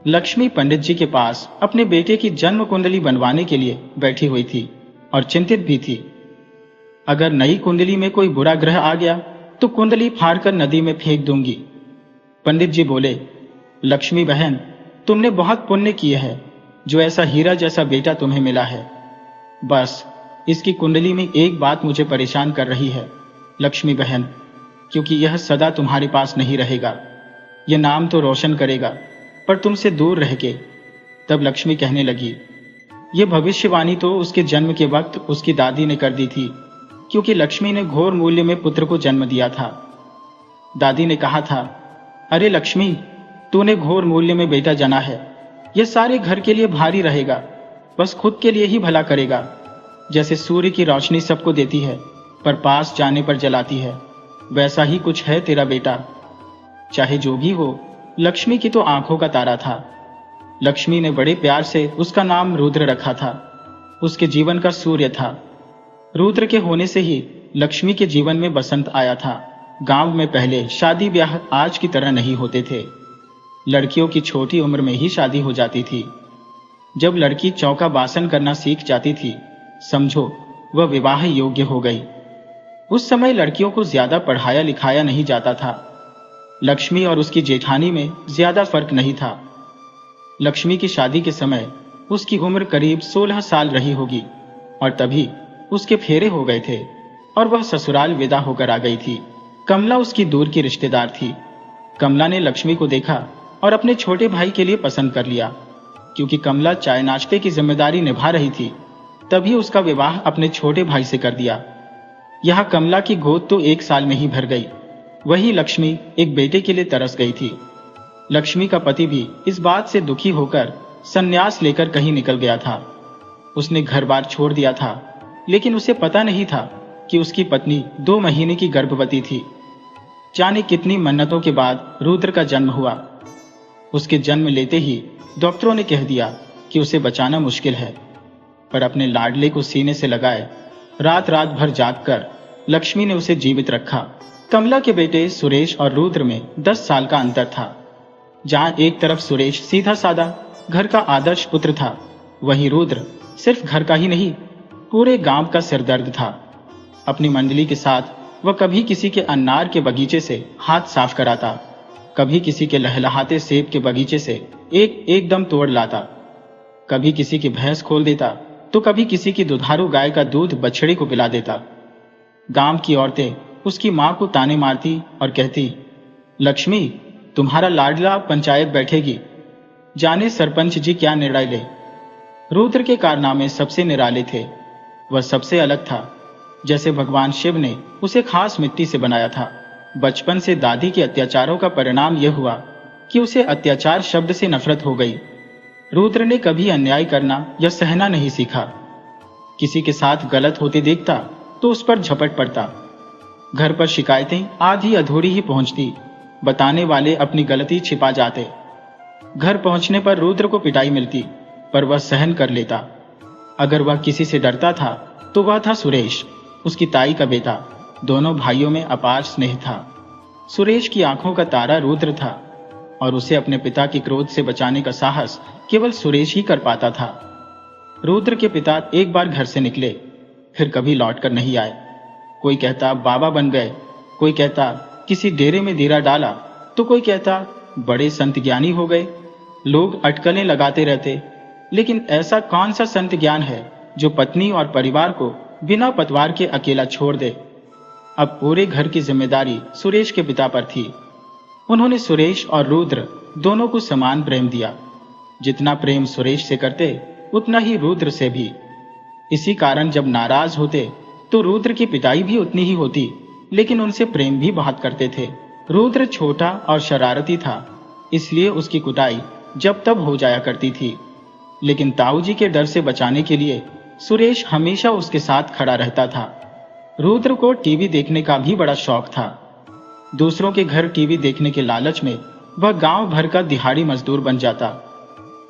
लक्ष्मी पंडित जी के पास अपने बेटे की जन्म कुंडली बनवाने के लिए बैठी हुई थी और चिंतित भी थी। अगर नई कुंडली में कोई बुरा ग्रह आ गया तो कुंडली फाड़कर नदी में फेंक दूंगी। पंडित जी बोले, लक्ष्मी बहन, तुमने बहुत पुण्य किए है जो ऐसा हीरा जैसा बेटा तुम्हें मिला है। बस इसकी कुंडली में एक बात मुझे परेशान कर रही है लक्ष्मी बहन, क्योंकि यह सदा तुम्हारे पास नहीं रहेगा। यह नाम तो रोशन करेगा पर तुमसे दूर रह के। तब लक्ष्मी कहने लगी, यह भविष्यवाणी तो उसके जन्म के वक्त उसकी दादी ने कर दी थी, क्योंकि लक्ष्मी ने घोर मूल्य में पुत्र को जन्म दिया था। दादी ने कहा था, अरे लक्ष्मी, तूने घोर मूल्य में बेटा जना है, यह सारे घर के लिए भारी रहेगा, बस खुद के लिए ही भला करेगा। जैसे सूर्य की रोशनी सबको देती है पर पास जाने पर जलाती है, वैसा ही कुछ है तेरा बेटा। चाहे जो भी हो, लक्ष्मी की तो आंखों का तारा था। लक्ष्मी ने बड़े प्यार से उसका नाम रुद्र रखा था, उसके जीवन का सूर्य था। रुद्र के होने से ही लक्ष्मी के जीवन में बसंत आया था। गांव में पहले शादी ब्याह आज की तरह नहीं होते थे। लड़कियों की छोटी उम्र में ही शादी हो जाती थी। जब लड़की चौका बासन करना सीख जाती थी, समझो वह विवाह योग्य हो गई। उस समय लड़कियों को ज्यादा पढ़ाया लिखाया नहीं जाता था। लक्ष्मी और उसकी जेठानी में ज्यादा फर्क नहीं था। लक्ष्मी की शादी के समय उसकी उम्र करीब 16 साल रही होगी और तभी उसके फेरे हो गए थे और वह ससुराल विदा होकर आ गई थी। कमला उसकी दूर की रिश्तेदार थी। कमला ने लक्ष्मी को देखा और अपने छोटे भाई के लिए पसंद कर लिया। क्योंकि कमला चाय नाश्ते की जिम्मेदारी निभा रही थी, तभी उसका विवाह अपने छोटे भाई से कर दिया। यहाँ कमला की गोद तो 1 साल में ही भर गई। वही लक्ष्मी एक बेटे के लिए तरस गई थी। लक्ष्मी का पति भी इस बात से दुखी होकर संन्यास लेकर कहीं निकल गया था। उसने घर बार छोड़ दिया था, लेकिन उसे पता नहीं था कि उसकी पत्नी 2 महीने की गर्भवती थी। जाने कितनी मन्नतों के बाद रुद्र का जन्म हुआ। उसके जन्म लेते ही डॉक्टरों ने कह दिया कि उसे बचाना मुश्किल है, पर अपने लाडले को सीने से लगाए रात रात भर जागकर लक्ष्मी ने उसे जीवित रखा। कमला के बेटे सुरेश और रुद्र में 10 साल का अंतर था। जहां एक तरफ सुरेश सीधा साधा घर का आदर्श पुत्र था, वहीं रुद्र सिर्फ घर का ही नहीं, पूरे गांव का सिरदर्द था। अपनी मंडली के साथ वह कभी किसी के अनार के बगीचे से हाथ साफ कराता, कभी किसी के लहलहाते सेब के बगीचे से एकदम तोड़ लाता, कभी किसी की भैंस खोल देता तो कभी किसी की दुधारू गाय का दूध बछड़े को पिला देता। गांव की औरतें उसकी मां को ताने मारती और कहती, लक्ष्मी, तुम्हारा लाडला पंचायत बैठेगी, जाने सरपंच जी क्या निर्णय ले। रुद्र के कारनामे सबसे निराले थे। वह सबसे अलग था, जैसे भगवान शिव ने उसे खास मिट्टी से बनाया था। बचपन से दादी के अत्याचारों का परिणाम यह हुआ कि उसे अत्याचार शब्द से नफरत हो गई। रुद्र ने कभी अन्याय करना या सहना नहीं सीखा। किसी के साथ गलत होते देखता तो उस पर झपट पड़ता। घर पर शिकायतें आधी अधूरी ही पहुंचती, बताने वाले अपनी गलती छिपा जाते। घर पहुंचने पर रुद्र को पिटाई मिलती, पर वह सहन कर लेता। अगर वह किसी से डरता था तो वह था सुरेश, उसकी ताई का बेटा। दोनों भाइयों में अपार स्नेह था। सुरेश की आंखों का तारा रुद्र था और उसे अपने पिता के क्रोध से बचाने का साहस केवल सुरेश ही कर पाता था। रुद्र के पिता एक बार घर से निकले, फिर कभी लौटकर नहीं आए। कोई कहता बाबा बन गए, कोई कहता किसी डेरे में डेरा डाला, तो कोई कहता बड़े संत ज्ञानी हो गए। लोग अटकलें लगाते रहते, लेकिन ऐसा कौन सा संत ज्ञान है जो पत्नी और परिवार को बिना पतवार के अकेला छोड़ दे। अब पूरे घर की जिम्मेदारी सुरेश के पिता पर थी। उन्होंने सुरेश और रुद्र दोनों को समान प्रेम दिया। जितना प्रेम सुरेश से करते, उतना ही रुद्र से भी। इसी कारण जब नाराज होते तो रुद्र की पिटाई भी उतनी ही होती, लेकिन उनसे प्रेम भी बहुत करते थे। रुद्र छोटा और शरारती था, इसलिए उसकी कुटाई जब तब हो जाया करती थी। लेकिन ताऊजी के डर से बचाने के लिए सुरेश हमेशा उसके साथ खड़ा रहता था। रुद्र को टीवी देखने का भी बड़ा शौक था। दूसरों के घर टीवी देखने के लालच में वह गांव भर का दिहाड़ी मजदूर बन जाता।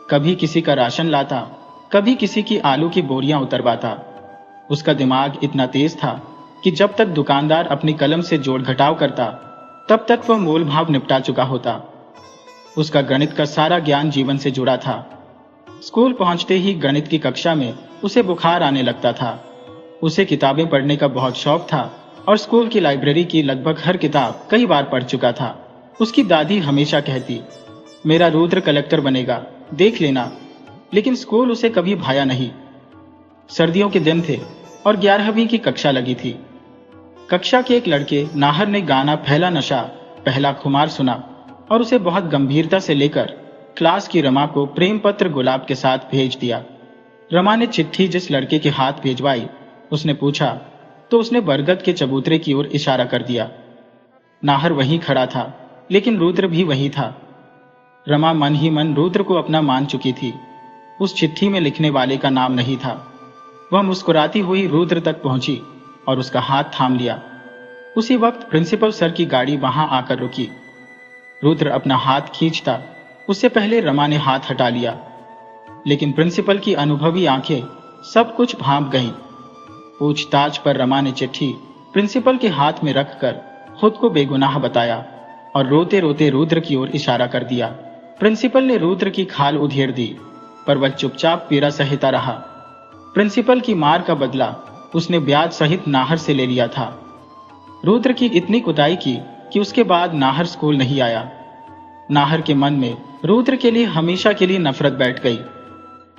कभी किसी का राशन लाता, कभी किसी की आलू की बोरियां उतरवाता। उसका दिमाग इतना तेज था कि जब तक दुकानदार अपनी कलम से जोड़ घटाव करता, तब तक वह मोल भाव निपटा चुका होता। उसका गणित का सारा ज्ञान जीवन से जुड़ा था। स्कूल पहुंचते ही गणित की कक्षा में उसे बुखार आने लगता था। उसे किताबें पढ़ने का बहुत शौक था और स्कूल की लाइब्रेरी की लगभग हर किताब कई बार पढ़ चुका था। उसकी दादी हमेशा कहती, मेरा रुद्र कलेक्टर बनेगा, देख लेना। लेकिन स्कूल उसे कभी भाया नहीं। सर्दियों के दिन थे और 11वीं की कक्षा लगी थी। कक्षा के एक लड़के नाहर ने गाना पहला नशा पहला खुमार सुना और उसे बहुत गंभीरता से लेकर क्लास की रमा को प्रेम पत्र गुलाब के साथ भेज दिया। रमा ने चिट्ठी जिस लड़के के हाथ भेजवाई, उसने पूछा तो उसने बरगद के चबूतरे की ओर इशारा कर दिया। नाहर वहीं खड़ा था, लेकिन रुद्र भी वहीं था। रमा मन ही मन रुद्र को अपना मान चुकी थी। उस चिट्ठी में लिखने वाले का नाम नहीं था। वह मुस्कुराती हुई रुद्र तक पहुंची और उसका हाथ थाम लिया। उसी वक्त प्रिंसिपल सर की गाड़ी वहां आकर रुकी। रुद्र अपना हाथ खींचता, उससे पहले रमा ने हाथ हटा लिया, लेकिन प्रिंसिपल की अनुभवी आंखें सब कुछ भांप गईं। पूछताछ पर रमा ने चिट्ठी प्रिंसिपल के हाथ में रखकर खुद को बेगुनाह बताया और रोते रोते रुद्र की ओर इशारा कर दिया। प्रिंसिपल ने रुद्र की खाल उधेड़ दी, पर वह चुपचाप पीड़ा सहता रहा। प्रिंसिपल की मार का बदला उसने ब्याज सहित नाहर से ले लिया था। रुद्र की इतनी कुटाई की कि उसके बाद नाहर स्कूल नहीं आया। नाहर के मन में रुद्र के लिए हमेशा के लिए नफरत बैठ गई।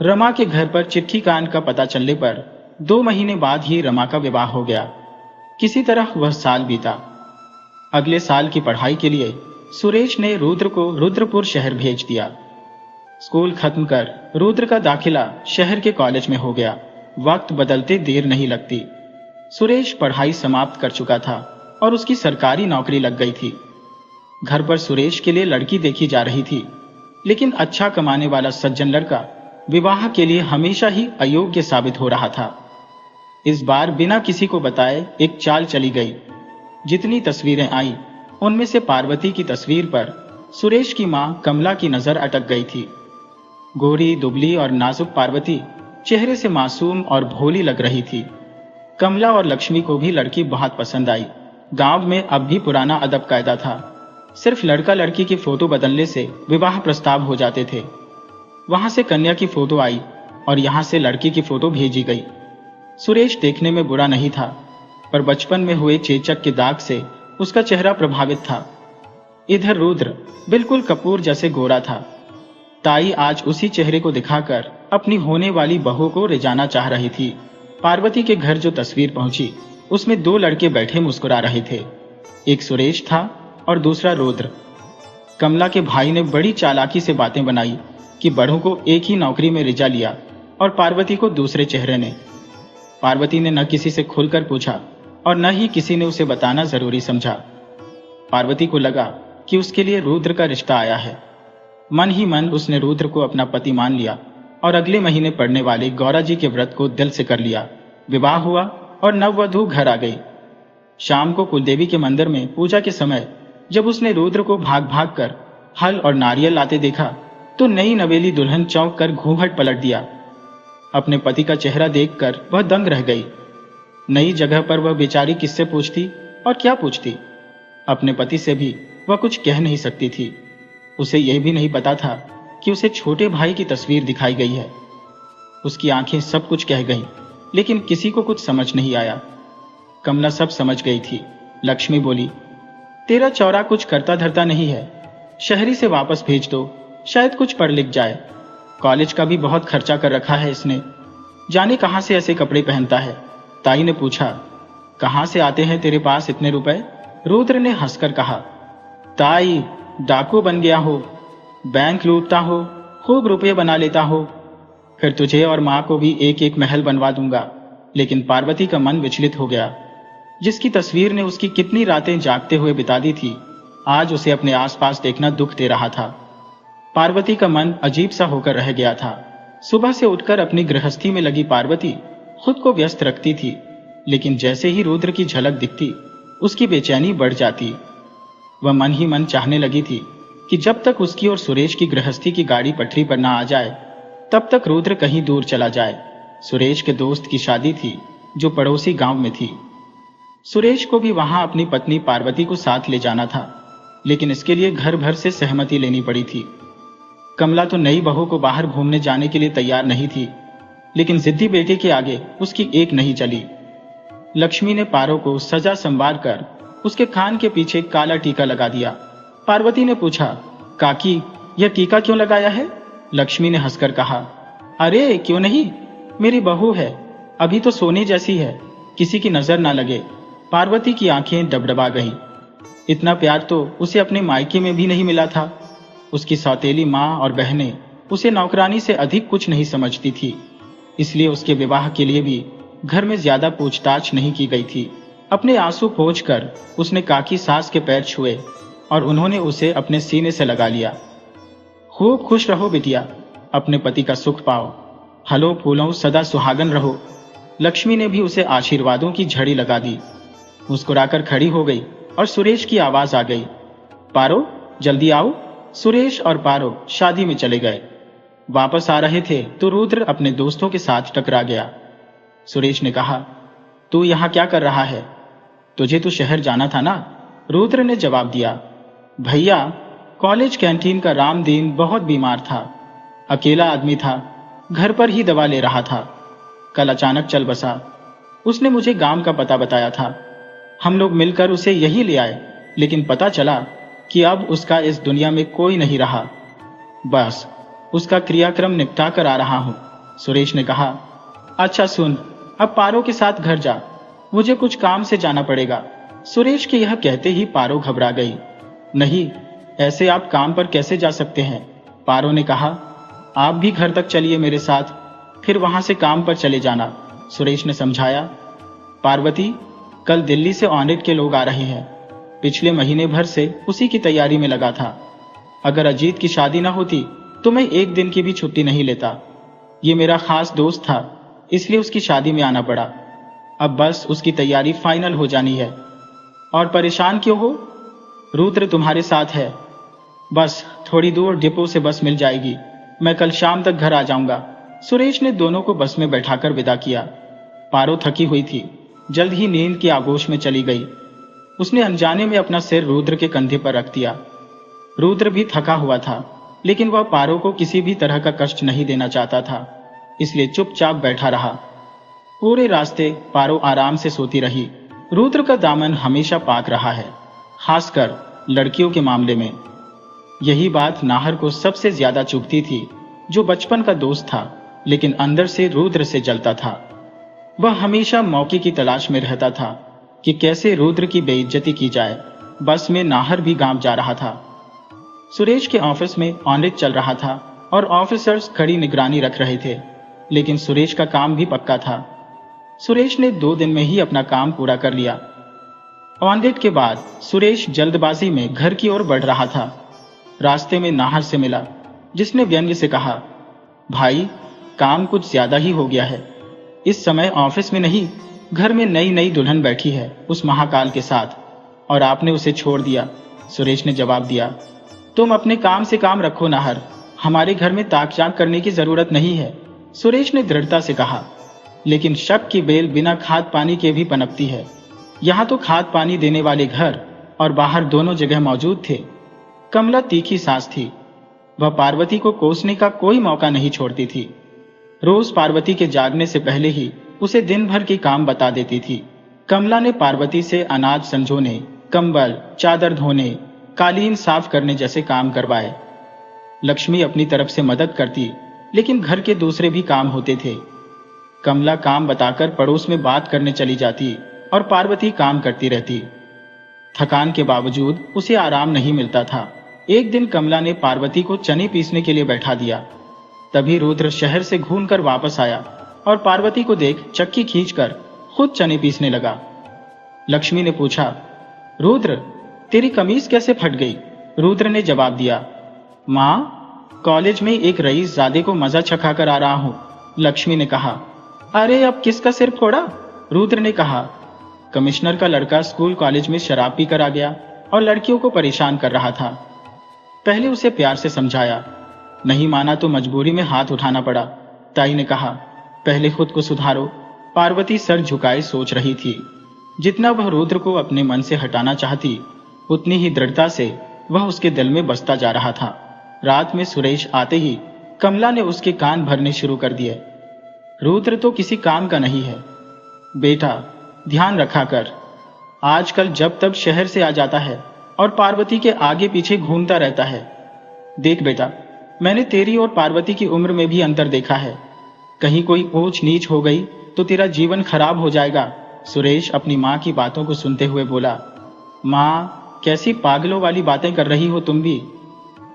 रमा के घर पर चिट्ठी कांड का पता चलने पर 2 महीने बाद ही रमा का विवाह हो गया। किसी तरह वह साल बीता। अगले साल की पढ़ाई के लिए सुरेश ने रुद्र को रुद्रपुर शहर भेज दिया। स्कूल खत्म कर रुद्र का दाखिला शहर के कॉलेज में हो गया। वक्त बदलते देर नहीं लगती। सुरेश पढ़ाई समाप्त कर चुका था और उसकी सरकारी नौकरी लग गई थी। घर पर सुरेश के लिए लड़की देखी जा रही थी, लेकिन अच्छा कमाने वाला सज्जन लड़का विवाह के लिए हमेशा ही अयोग्य साबित हो रहा था। इस बार बिना किसी को बताए एक चाल चली गई। जितनी तस्वीरें आई, उनमें से पार्वती की तस्वीर पर सुरेश की मां कमला की नजर अटक गई थी। गोरी दुबली और नाजुक पार्वती चेहरे से मासूम और भोली लग रही थी। कमला और लक्ष्मी को भी लड़की बहुत पसंद आई। गांव में अब भी पुराना अदब कायदा था। सिर्फ लड़का लड़की की फोटो बदलने से विवाह प्रस्ताव हो जाते थे। वहां से कन्या की फोटो आई और यहां से लड़की की फोटो भेजी गई। सुरेश देखने में बुरा नहीं था, पर बचपन में हुए चेचक के दाग से उसका चेहरा प्रभावित था। इधर रुद्र बिल्कुल कपूर जैसे गोरा था। ताई आज उसी चेहरे को दिखाकर अपनी होने वाली बहू को रिझाना चाह रही थी। पार्वती के घर जो तस्वीर पहुंची, उसमें 2 लड़के बैठे मुस्कुरा रहे थे। एक सुरेश था और दूसरा रुद्र। कमला के भाई ने बड़ी चालाकी से बातें बनाई कि बड़ों को एक ही नौकरी में रिझा लिया और पार्वती को दूसरे चेहरे ने। पार्वती ने न किसी से खुलकर पूछा और न ही किसी ने उसे बताना जरूरी समझा। पार्वती को लगा कि उसके लिए रुद्र का रिश्ता आया है। मन ही मन उसने रुद्र को अपना पति मान लिया और अगले महीने पड़ने वाले गौरा जी के व्रत को दिल से कर लिया। विवाह हुआ और नववधू घर आ गई। शाम को कुलदेवी के मंदिर में पूजा के समय जब उसने रुद्र को भाग भाग कर हल और नारियल लाते देखा, तो नई नवेली दुल्हन चौंक कर घूंघट पलट दिया। अपने पति का चेहरा देखकर वह दंग रह गई। नई जगह पर वह बेचारी किससे पूछती और क्या पूछती। अपने पति से भी वह कुछ कह नहीं सकती थी। उसे यह भी नहीं पता था कि उसे छोटे भाई की तस्वीर दिखाई गई है। उसकी आंखें सब कुछ कह गईं, लेकिन किसी को कुछ समझ नहीं आया। कमला सब समझ गई थी। लक्ष्मी बोली, तेरा चौरा कुछ करता धरता नहीं है, शहरी से वापस भेज दो, शायद कुछ पढ़ लिख जाए। कॉलेज का भी बहुत खर्चा कर रखा है इसने, जाने कहां से ऐसे कपड़े पहनता है। ताई ने पूछा, कहां से आते हैं तेरे पास इतने रुपए? रुद्र ने हंसकर कहा, ताई डाकू बन गया हो, बैंक लूटता हो, खूब रुपये बना लेता हो, फिर तुझे और माँ को भी एक एक महल बनवा दूंगा। लेकिन पार्वती का मन विचलित हो गया। जिसकी तस्वीर ने उसकी कितनी रातें जागते हुए बिता दी थी, आज उसे अपने आसपास देखना दुख दे रहा था। पार्वती का मन अजीब सा होकर रह गया था। सुबह से उठकर अपनी गृहस्थी में लगी पार्वती खुद को व्यस्त रखती थी, लेकिन जैसे ही रुद्र की झलक दिखती, उसकी बेचैनी बढ़ जाती। वह मन ही मन चाहने लगी थी कि जब तक उसकी और सुरेश की गृहस्थी की गाड़ी पटरी पर ना आ जाए, तब तक रुद्र कहीं दूर चला जाए। सुरेश के दोस्त की शादी थी जो पड़ोसी गांव में थी। सुरेश को भी वहां अपनी पत्नी पार्वती को साथ ले जाना था। लेकिन इसके लिए घर भर से सहमति लेनी पड़ी थी। कमला तो नई बहू को बाहर घूमने जाने के लिए तैयार नहीं थी, लेकिन जिद्दी बेटे के आगे उसकी एक नहीं चली। लक्ष्मी ने पारो को सजा संवार कर उसके कान के पीछे काला टीका लगा दिया। पार्वती ने पूछा, काकी यह टीका क्यों लगाया है? लक्ष्मी ने हंसकर कहा, अरे क्यों नहीं, मेरी बहू है, अभी तो सोने जैसी है, किसी की नजर ना लगे। पार्वती की आंखें डबडबा गईं। इतना प्यार तो उसे अपने मायके में भी नहीं मिला था। उसकी सौतेली माँ और बहनें उसे नौकरानी से अधिक कुछ नहीं समझती थी, इसलिए उसके विवाह के लिए भी घर में ज्यादा पूछताछ नहीं की गई थी। अपने आंसू पोंछकर उसने काकी सास के पैर छुए और उन्होंने उसे अपने सीने से लगा लिया। खूब खुश रहो बिटिया, अपने पति का सुख पाओ, हलो फूलो सदा सुहागन रहो। लक्ष्मी ने भी उसे आशीर्वादों की झड़ी लगा दी। मुस्कुराकर खड़ी हो गई और सुरेश की आवाज आ गई, पारो जल्दी आओ। सुरेश और पारो शादी में चले गए। वापस आ रहे थे तो रुद्र अपने दोस्तों के साथ टकरा गया। सुरेश ने कहा, तू यहाँ क्या कर रहा है? तुझे तो शहर जाना था ना? रुद्र ने जवाब दिया, भैया कॉलेज कैंटीन का रामदीन बहुत बीमार था, अकेला आदमी था, घर पर ही दवा ले रहा था, कल अचानक चल बसा। उसने मुझे गांव का पता बताया था, हम लोग मिलकर उसे यही ले आए, लेकिन पता चला कि अब उसका इस दुनिया में कोई नहीं रहा। बस उसका क्रियाक्रम निपटा कर आ रहा हूं। सुरेश ने कहा, अच्छा सुन, अब पारो के साथ घर जा, मुझे कुछ काम से जाना पड़ेगा। सुरेश के यह कहते ही पारो घबरा गई। नहीं, ऐसे आप काम पर कैसे जा सकते हैं? पारो ने कहा, आप भी घर तक चलिए मेरे साथ, फिर वहां से काम पर चले जाना। सुरेश ने समझाया, पार्वती कल दिल्ली से ऑडिट के लोग आ रहे हैं, पिछले महीने भर से उसी की तैयारी में लगा था। अगर अजीत की शादी ना होती तो मैं एक दिन की भी छुट्टी नहीं लेता। ये मेरा खास दोस्त था, इसलिए उसकी शादी में आना पड़ा। अब बस उसकी तैयारी फाइनल हो जानी है। और परेशान क्यों हो? रुद्र तुम्हारे साथ है, बस थोड़ी दूर डिपो से बस मिल जाएगी, मैं कल शाम तक घर आ जाऊंगा। सुरेश ने दोनों को बस में बैठाकर विदा किया। पारो थकी हुई थी, जल्द ही नींद के आगोश में चली गई। उसने अनजाने में अपना सिर रुद्र के कंधे पर रख दिया। रुद्र भी थका हुआ था, लेकिन वह पारो को किसी भी तरह का कष्ट नहीं देना चाहता था, इसलिए चुपचाप बैठा रहा। पूरे रास्ते पारो आराम से सोती रही। रुद्र का दामन हमेशा पाक रहा है, खासकर लड़कियों के मामले में। यही बात नाहर को सबसे ज्यादा चुभती थी, जो बचपन का दोस्त था, लेकिन अंदर से रुद्र से जलता था। वह हमेशा मौके की तलाश में रहता था कि कैसे रुद्र की बेइज्जती की जाए। बस में नाहर भी गांव जा रहा था। सुरेश के ऑफिस में ऑडिट चल रहा था और ऑफिसर्स कड़ी निगरानी रख रहे थे, लेकिन सुरेश का काम भी पक्का था। सुरेश ने 2 दिन में ही अपना काम पूरा कर लिया। ऑडिट के बाद सुरेश जल्दबाजी में घर की ओर बढ़ रहा था। रास्ते में नाहर से मिला, जिसने व्यंग्य से कहा, भाई काम कुछ ज्यादा ही हो गया है। इस समय ऑफिस में नहीं, घर में नई नई दुल्हन बैठी है उस महाकाल के साथ, और आपने उसे छोड़ दिया। सुरेश ने जवाब दिया, तुम अपने काम से काम रखो नाहर, हमारे घर में ताक झांक करने की जरूरत नहीं है। सुरेश ने दृढ़ता से कहा, लेकिन शक की बेल बिना खाद पानी के भी पनपती है। यहाँ तो खाद पानी देने वाले घर और बाहर दोनों जगह मौजूद थे। कमला तीखी सांस थी, वह पार्वती को कोसने का कोई मौका नहीं छोड़ती थी। रोज पार्वती के जागने से पहले ही उसे दिन भर के काम बता देती थी। कमला ने पार्वती से अनाज संजोने, कंबल, चादर धोने, कालीन साफ करने जैसे काम करवाए। लक्ष्मी अपनी तरफ से मदद करती, लेकिन घर के दूसरे भी काम होते थे। कमला काम बताकर पड़ोस में बात करने चली जाती और पार्वती काम करती रहती। थकान के बावजूद उसे आराम नहीं मिलता था। एक दिन कमला ने पार्वती को चने पीसने के लिए बैठा दिया। तभी रुद्र शहर से घूमकर वापस आया और पार्वती को देख चक्की खींचकर खुद चने पीसने लगा। लक्ष्मी ने पूछा, रुद्र तेरी कमीज कैसे फट गई? रुद्र ने जवाब दिया, माँ कॉलेज में एक रईस ज़ादे को मजा चखा कर आ रहा हूँ। लक्ष्मी ने कहा, अरे अब किसका सिर फोड़ा? रुद्र ने कहा, कमिश्नर का लड़का स्कूल कॉलेज में शराब पी कर आ गया और लड़कियों को परेशान कर रहा था। पहले उसे प्यार से समझाया, नहीं माना तो मजबूरी में हाथ उठाना पड़ा। ताई ने कहा, पहले खुद को सुधारो। पार्वती सर झुकाए सोच रही थी। जितना वह रुद्र को अपने मन से हटाना चाहती, उतनी ही दृढ़ता से वह उसके दिल में बसता जा रहा था। रात में सुरेश आते ही कमला ने उसके कान भरने शुरू कर दिए। रुद्र तो किसी काम का नहीं है। बेटा, ध्यान रखा कर। आजकल जब तब शहर से आ जाता है और पार्वती के आगे पीछे घूमता रहता है। देख बेटा, मैंने तेरी और पार्वती की उम्र में भी अंतर देखा है। कहीं कोई ऊंच नीच हो गई तो तेरा जीवन खराब हो जाएगा। सुरेश अपनी माँ की बातों को सुनते हुए बोला। माँ, कैसी पागलों वाली बातें कर रही हो तुम भी।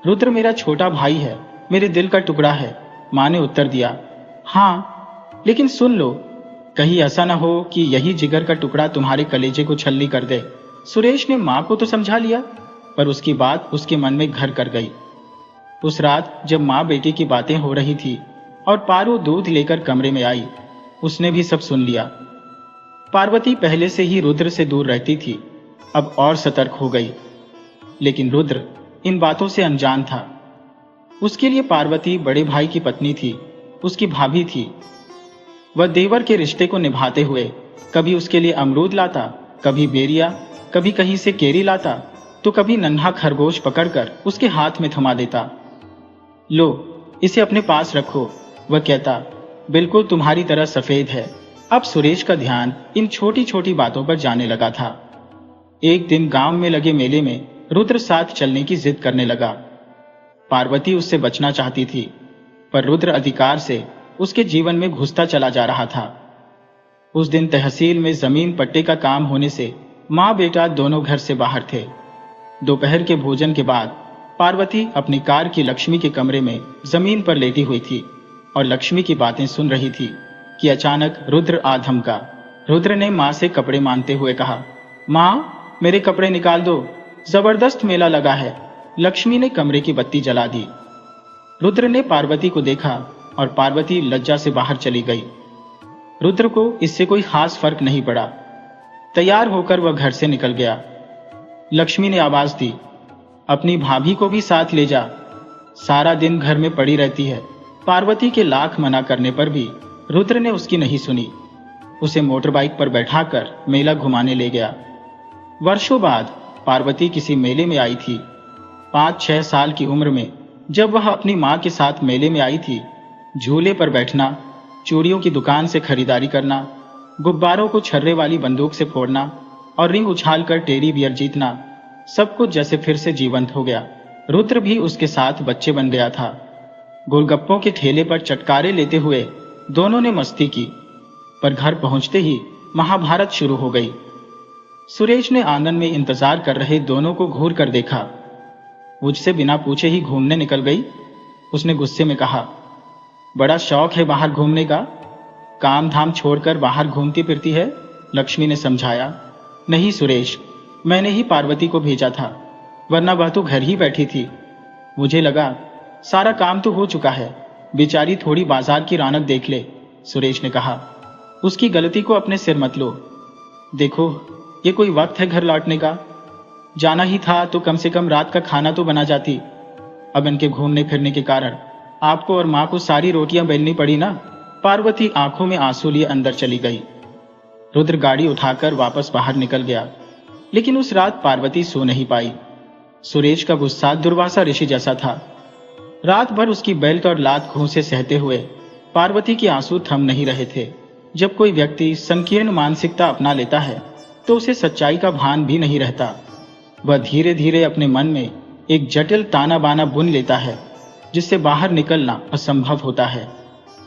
रुद्र मेरा छोटा भाई है, मेरे दिल का टुकड़ा है, माँ ने उत्तर दिया। हाँ, लेकिन सुन लो, कहीं ऐसा ना हो कि यही जिगर का टुकड़ा तुम्हारे कलेजे को छल्ली कर दे। सुरेश ने माँ को तो समझा लिया, पर उसकी बात उसके मन में घर कर गई। उस रात जब माँ बेटी की बातें हो रही थी और पारो दूध लेकर कमरे में आई, उसने भी सब सुन लिया। पार्वती पहले से ही रुद्र से दूर रहती थी, अब और सतर्क हो गई। लेकिन रुद्र इन बातों से अनजान था। उसके लिए पार्वती बड़े भाई की पत्नी थी, उसकी भाभी थी। वह देवर के रिश्ते को निभाते हुए कभी उसके लिए अमरूद लाता, कभी बेरिया, कभी कहीं से केरी लाता, तो कभी नन्हा खरगोश पकड़कर उसके हाथ में थमा देता। लो, इसे अपने पास रखो, वह कहता। बिल्कुल तुम्हारी तरह सफेद है। अब सुरेश का ध्यान इन छोटी छोटी बातों पर जाने लगा था। एक दिन गांव में लगे मेले में रुद्र साथ चलने की जिद करने लगा। पार्वती उससे बचना चाहती थी, पर रुद्र अधिकार से उसके जीवन में घुसता चला जा रहा था। उस दिन तहसील में जमीन पट्टे का काम होने से माँ बेटा दोनों घर से बाहर थे। दोपहर के भोजन के बाद पार्वती अपनी कार की लक्ष्मी के कमरे में जमीन पर लेटी हुई थी और लक्ष्मी की बातें सुन रही थी कि अचानक रुद्र आ धमका। रुद्र ने माँ से कपड़े मांगते हुए कहा, माँ, मेरे कपड़े निकाल दो, जबरदस्त मेला लगा है। लक्ष्मी ने कमरे की बत्ती जला दी। रुद्र ने पार्वती को देखा और पार्वती लज्जा से बाहर चली गई। रुद्र को इससे कोई खास फर्क नहीं पड़ा। तैयार होकर वह घर से निकल गया। लक्ष्मी ने आवाज दी, अपनी भाभी को भी साथ ले जा, सारा दिन घर में पड़ी रहती है। पार्वती के लाख मना करने पर भी रुद्र ने उसकी नहीं सुनी। उसे मोटर बाइक पर बैठाकर मेला घुमाने ले गया। वर्षों बाद पार्वती किसी मेले में आई थी। 5-6 साल की उम्र में जब वह अपनी माँ के साथ मेले में आई थी, झूले पर बैठना, चूड़ियों की दुकान से खरीदारी करना, गुब्बारों को छर्रे वाली बंदूक से फोड़ना और रिंग उछालकर टेडी बियर जीतना, सब कुछ जैसे फिर से जीवंत हो गया। रुद्र भी उसके साथ बच्चे बन गया था। गोलगप्पों के ठेले पर चटकारे लेते हुए दोनों ने मस्ती की, पर घर पहुंचते ही महाभारत शुरू हो गई। सुरेश ने आंगन में इंतजार कर रहे दोनों को घूर कर देखा। मुझसे बिना पूछे ही घूमने निकल गई, उसने गुस्से में कहा। बड़ा शौक है बाहर घूमने का, काम धाम छोड़कर बाहर घूमती फिरती है, लक्ष्मी ने समझाया। नहीं सुरेश, मैंने ही पार्वती को भेजा था, वरना वह तो घर ही बैठी थी। मुझे लगा सारा काम तो हो चुका है, बेचारी थोड़ी बाजार की रौनक देख ले, सुरेश ने कहा। उसकी गलती को अपने सिर मत लो। देखो, ये कोई वक्त है घर लौटने का? जाना ही था तो कम से कम रात का खाना तो बना जाती। अब इनके घूमने फिरने के कारण आपको और माँ को सारी रोटियां बेलनी पड़ी ना। पार्वती आंखों में आंसू लिए अंदर चली गई। रुद्र गाड़ी उठाकर वापस बाहर निकल गया, लेकिन उस रात पार्वती सो नहीं पाई। सुरेश का गुस्सा दुर्वासा ऋषि जैसा था। रात भर उसकी बेल्ट और लात घूंसे सहते हुए पार्वती के आंसू थम नहीं रहे थे। जब कोई व्यक्ति संकीर्ण मानसिकता अपना लेता है तो उसे सच्चाई का भान भी नहीं रहता। वह धीरे धीरे अपने मन में एक जटिल ताना बाना बुन लेता है, जिससे बाहर निकलना असंभव होता है।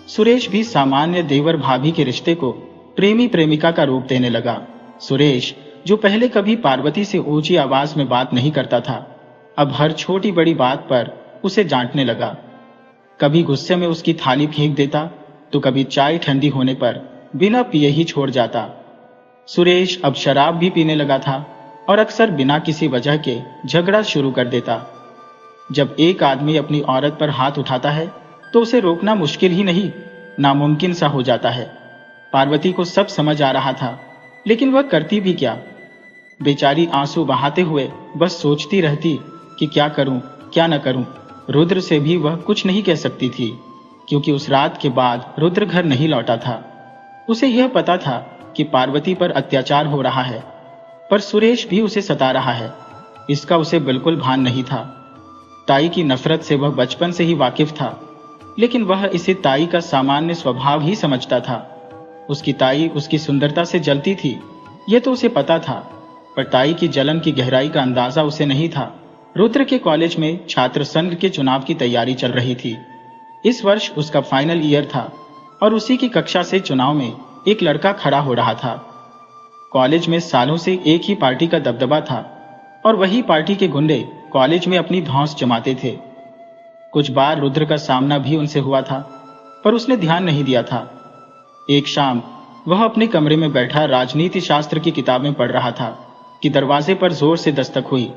सुरेश भी सामान्य देवर भाभी के रिश्ते को प्रेमी प्रेमिका का रूप देने लगा। सुरेश, जो पहले कभी पार्वती से ऊंची आवाज में बात नहीं करता था, अब हर छोटी बड़ी बात पर उसे डांटने लगा। कभी गुस्से में उसकी थाली फेंक देता तो कभी चाय ठंडी होने पर बिना पिए ही छोड़ जाता। सुरेश अब शराब भी पीने लगा था और अक्सर बिना किसी वजह के झगड़ा शुरू कर देता। जब एक आदमी अपनी औरत पर हाथ उठाता है तो उसे रोकना मुश्किल ही नहीं, नामुमकिन सा हो जाता है। पार्वती को सब समझ आ रहा था, लेकिन वह करती भी क्या? बेचारी आंसू बहाते हुए बस सोचती रहती कि क्या करूं, क्या न करूं। रुद्र से भी वह कुछ नहीं कह सकती थी, क्योंकि उस रात के बाद रुद्र घर नहीं लौटा था। उसे यह पता था कि पार्वती पर अत्याचार हो रहा है, पर सुरेश भी उसे सता रहा है। इसका उसे बिल्कुल भान नहीं था। ताई की नफरत से वह बचपन से ही वाकिफ था, लेकिन वह इसे ताई का सामान्य स्वभाव ही समझता था। उसकी ताई उसकी सुंदरता से जलती थी, यह तो उसे पता था, पर ताई की जलन की गहराई का अंदाजा उसे नहीं था। रुद्र के कॉलेज में छात्र संघ के चुनाव की तैयारी चल रही थी। इस वर्ष उसका फाइनल ईयर था और उसी की कक्षा से चुनाव में एक लड़का खड़ा हो रहा था। कॉलेज में सालों से एक ही पार्टी का दबदबा था और वही पार्टी के गुंडे कॉलेज में अपनी धौंस जमाते थे। कुछ बार रुद्र का सामना भी उनसे हुआ था, पर उसने ध्यान नहीं दिया था। एक शाम वह अपने कमरे में बैठा राजनीति शास्त्र की किताबें पढ़ रहा था कि दरवाजे पर जोर से दस्तक हुई।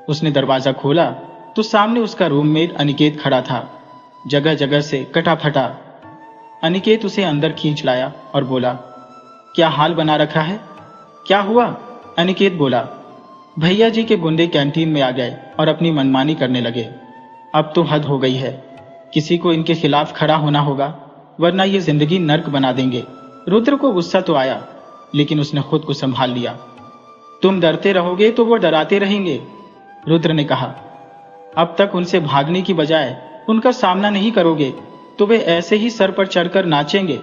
उसने दरवाजा खोला तो सामने उसका रूममेट अनिकेत खड़ा था, जगह जगह से कटा फटा। अनिकेत उसे अंदर खींच लाया और बोला, क्या हाल बना रखा है? क्या हुआ? अनिकेत बोला, भैया जी के गुंडे कैंटीन में आ गए और अपनी मनमानी करने लगे। अब तो हद हो गई है, किसी को इनके खिलाफ खड़ा होना होगा, वरना ये जिंदगी नर्क बना देंगे। रुद्र को गुस्सा तो आया, लेकिन उसने खुद को संभाल लिया। तुम डरते रहोगे तो वो डराते रहेंगे, रुद्र ने कहा। अब तक उनसे भागने की बजाय उनका सामना नहीं करोगे तो वे ऐसे ही सर पर चढ़कर नाचेंगे।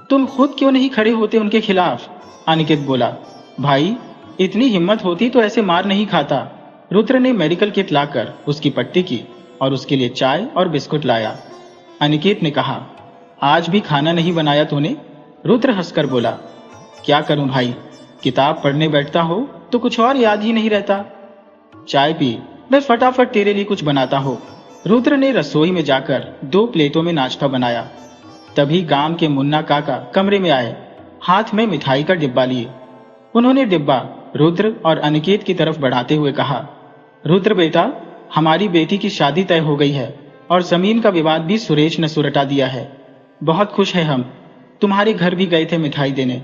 तुम खुद क्यों नहीं खड़े होते उनके खिलाफ? अनिकेत बोला, भाई इतनी हिम्मत होती तो ऐसे मार नहीं खाता। रुद्र ने मेडिकल किट लाकर उसकी पट्टी की और उसके लिए चाय और बिस्कुट लाया। अनिकेत ने कहा, आज भी खाना नहीं बनाया तूने? रुद्र हंसकर बोला, क्या करूं भाई, किताब पढ़ने बैठता हो तो कुछ और याद ही नहीं रहता। चाय पी, मैं फटाफट तेरे लिए कुछ बनाता हूं। रुद्र ने रसोई में जाकर 2 प्लेटों में नाश्ता बनाया। तभी गांव के मुन्ना काका कमरे में आए, हाथ में मिठाई का डिब्बा लिए। उन्होंने डिब्बा रुद्र और अनिकेत की तरफ बढ़ाते हुए कहा, रुद्र बेटा, हमारी बेटी की शादी तय हो गई है और जमीन का विवाद भी सुरेश ने सुलटा दिया है। बहुत खुश है हम। तुम्हारे घर भी गए थे मिठाई देने,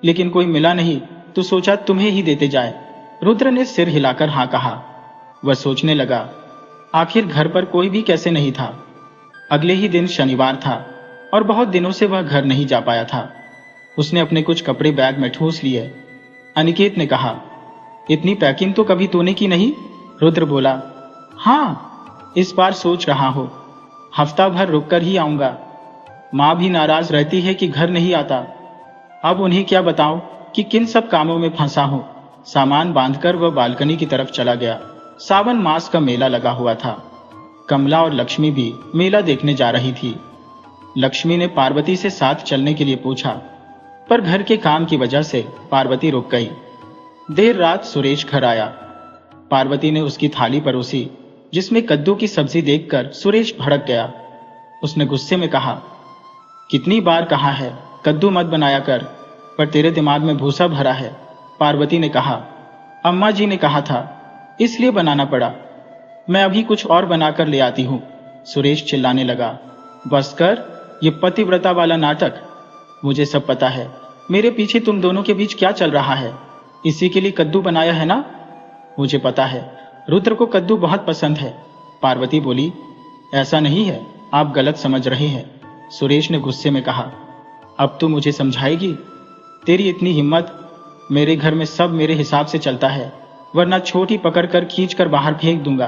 लेकिन कोई मिला नहीं तो सोचा तुम्हें ही देते जाए। रुद्र ने सिर हिलाकर हाँ कहा। वह सोचने लगा, आखिर घर पर कोई भी कैसे नहीं था। अगले ही दिन शनिवार था और बहुत दिनों से वह घर नहीं जा पाया था। उसने अपने कुछ कपड़े बैग में ठूस लिए। अनिकेत ने कहा, इतनी पैकिंग तो कभी तूने की नहीं? रुद्र बोला, हाँ, इस बार सोच रहा हूं, हफ्ता भर रुककर ही आऊंगा। माँ भी नाराज रहती है कि घर नहीं आता। अब उन्हें क्या बताऊं कि किन सब कामों में फंसा हूं। सामान बांधकर वह बालकनी की तरफ चला गया। सावन मास का मेला लगा हुआ था। कमला और लक्ष्मी भी मेला देखने जा रही थी। लक्ष्मी ने पार्वती से साथ चलने के लिए पूछा, पर घर के काम की वजह से पार्वती रुक गई। देर रात सुरेश घर आया। पार्वती ने उसकी थाली परोसी, जिसमें कद्दू की सब्जी देखकर सुरेश भड़क गया। उसने गुस्से में कहा, कितनी बार कहा है कद्दू मत बनाया कर, पर तेरे दिमाग में भूसा भरा है। पार्वती ने कहा, अम्मा जी ने कहा था इसलिए बनाना पड़ा। मैं अभी कुछ और बनाकर ले आती हूं। सुरेश चिल्लाने लगा, बस कर, ये पतिव्रता वाला नाटक। मुझे सब पता है, मेरे पीछे तुम दोनों के बीच क्या चल रहा है। इसी के लिए कद्दू बनाया है ना? मुझे पता है, रुद्र को कद्दू बहुत पसंद है। पार्वती बोली, ऐसा नहीं है, आप गलत समझ रहे हैं। सुरेश ने गुस्से में कहा, अब तू मुझे समझाएगी? तेरी इतनी हिम्मत? मेरे घर में सब मेरे हिसाब से चलता है, वरना छोटी पकड़कर खींचकर बाहर फेंक दूंगा।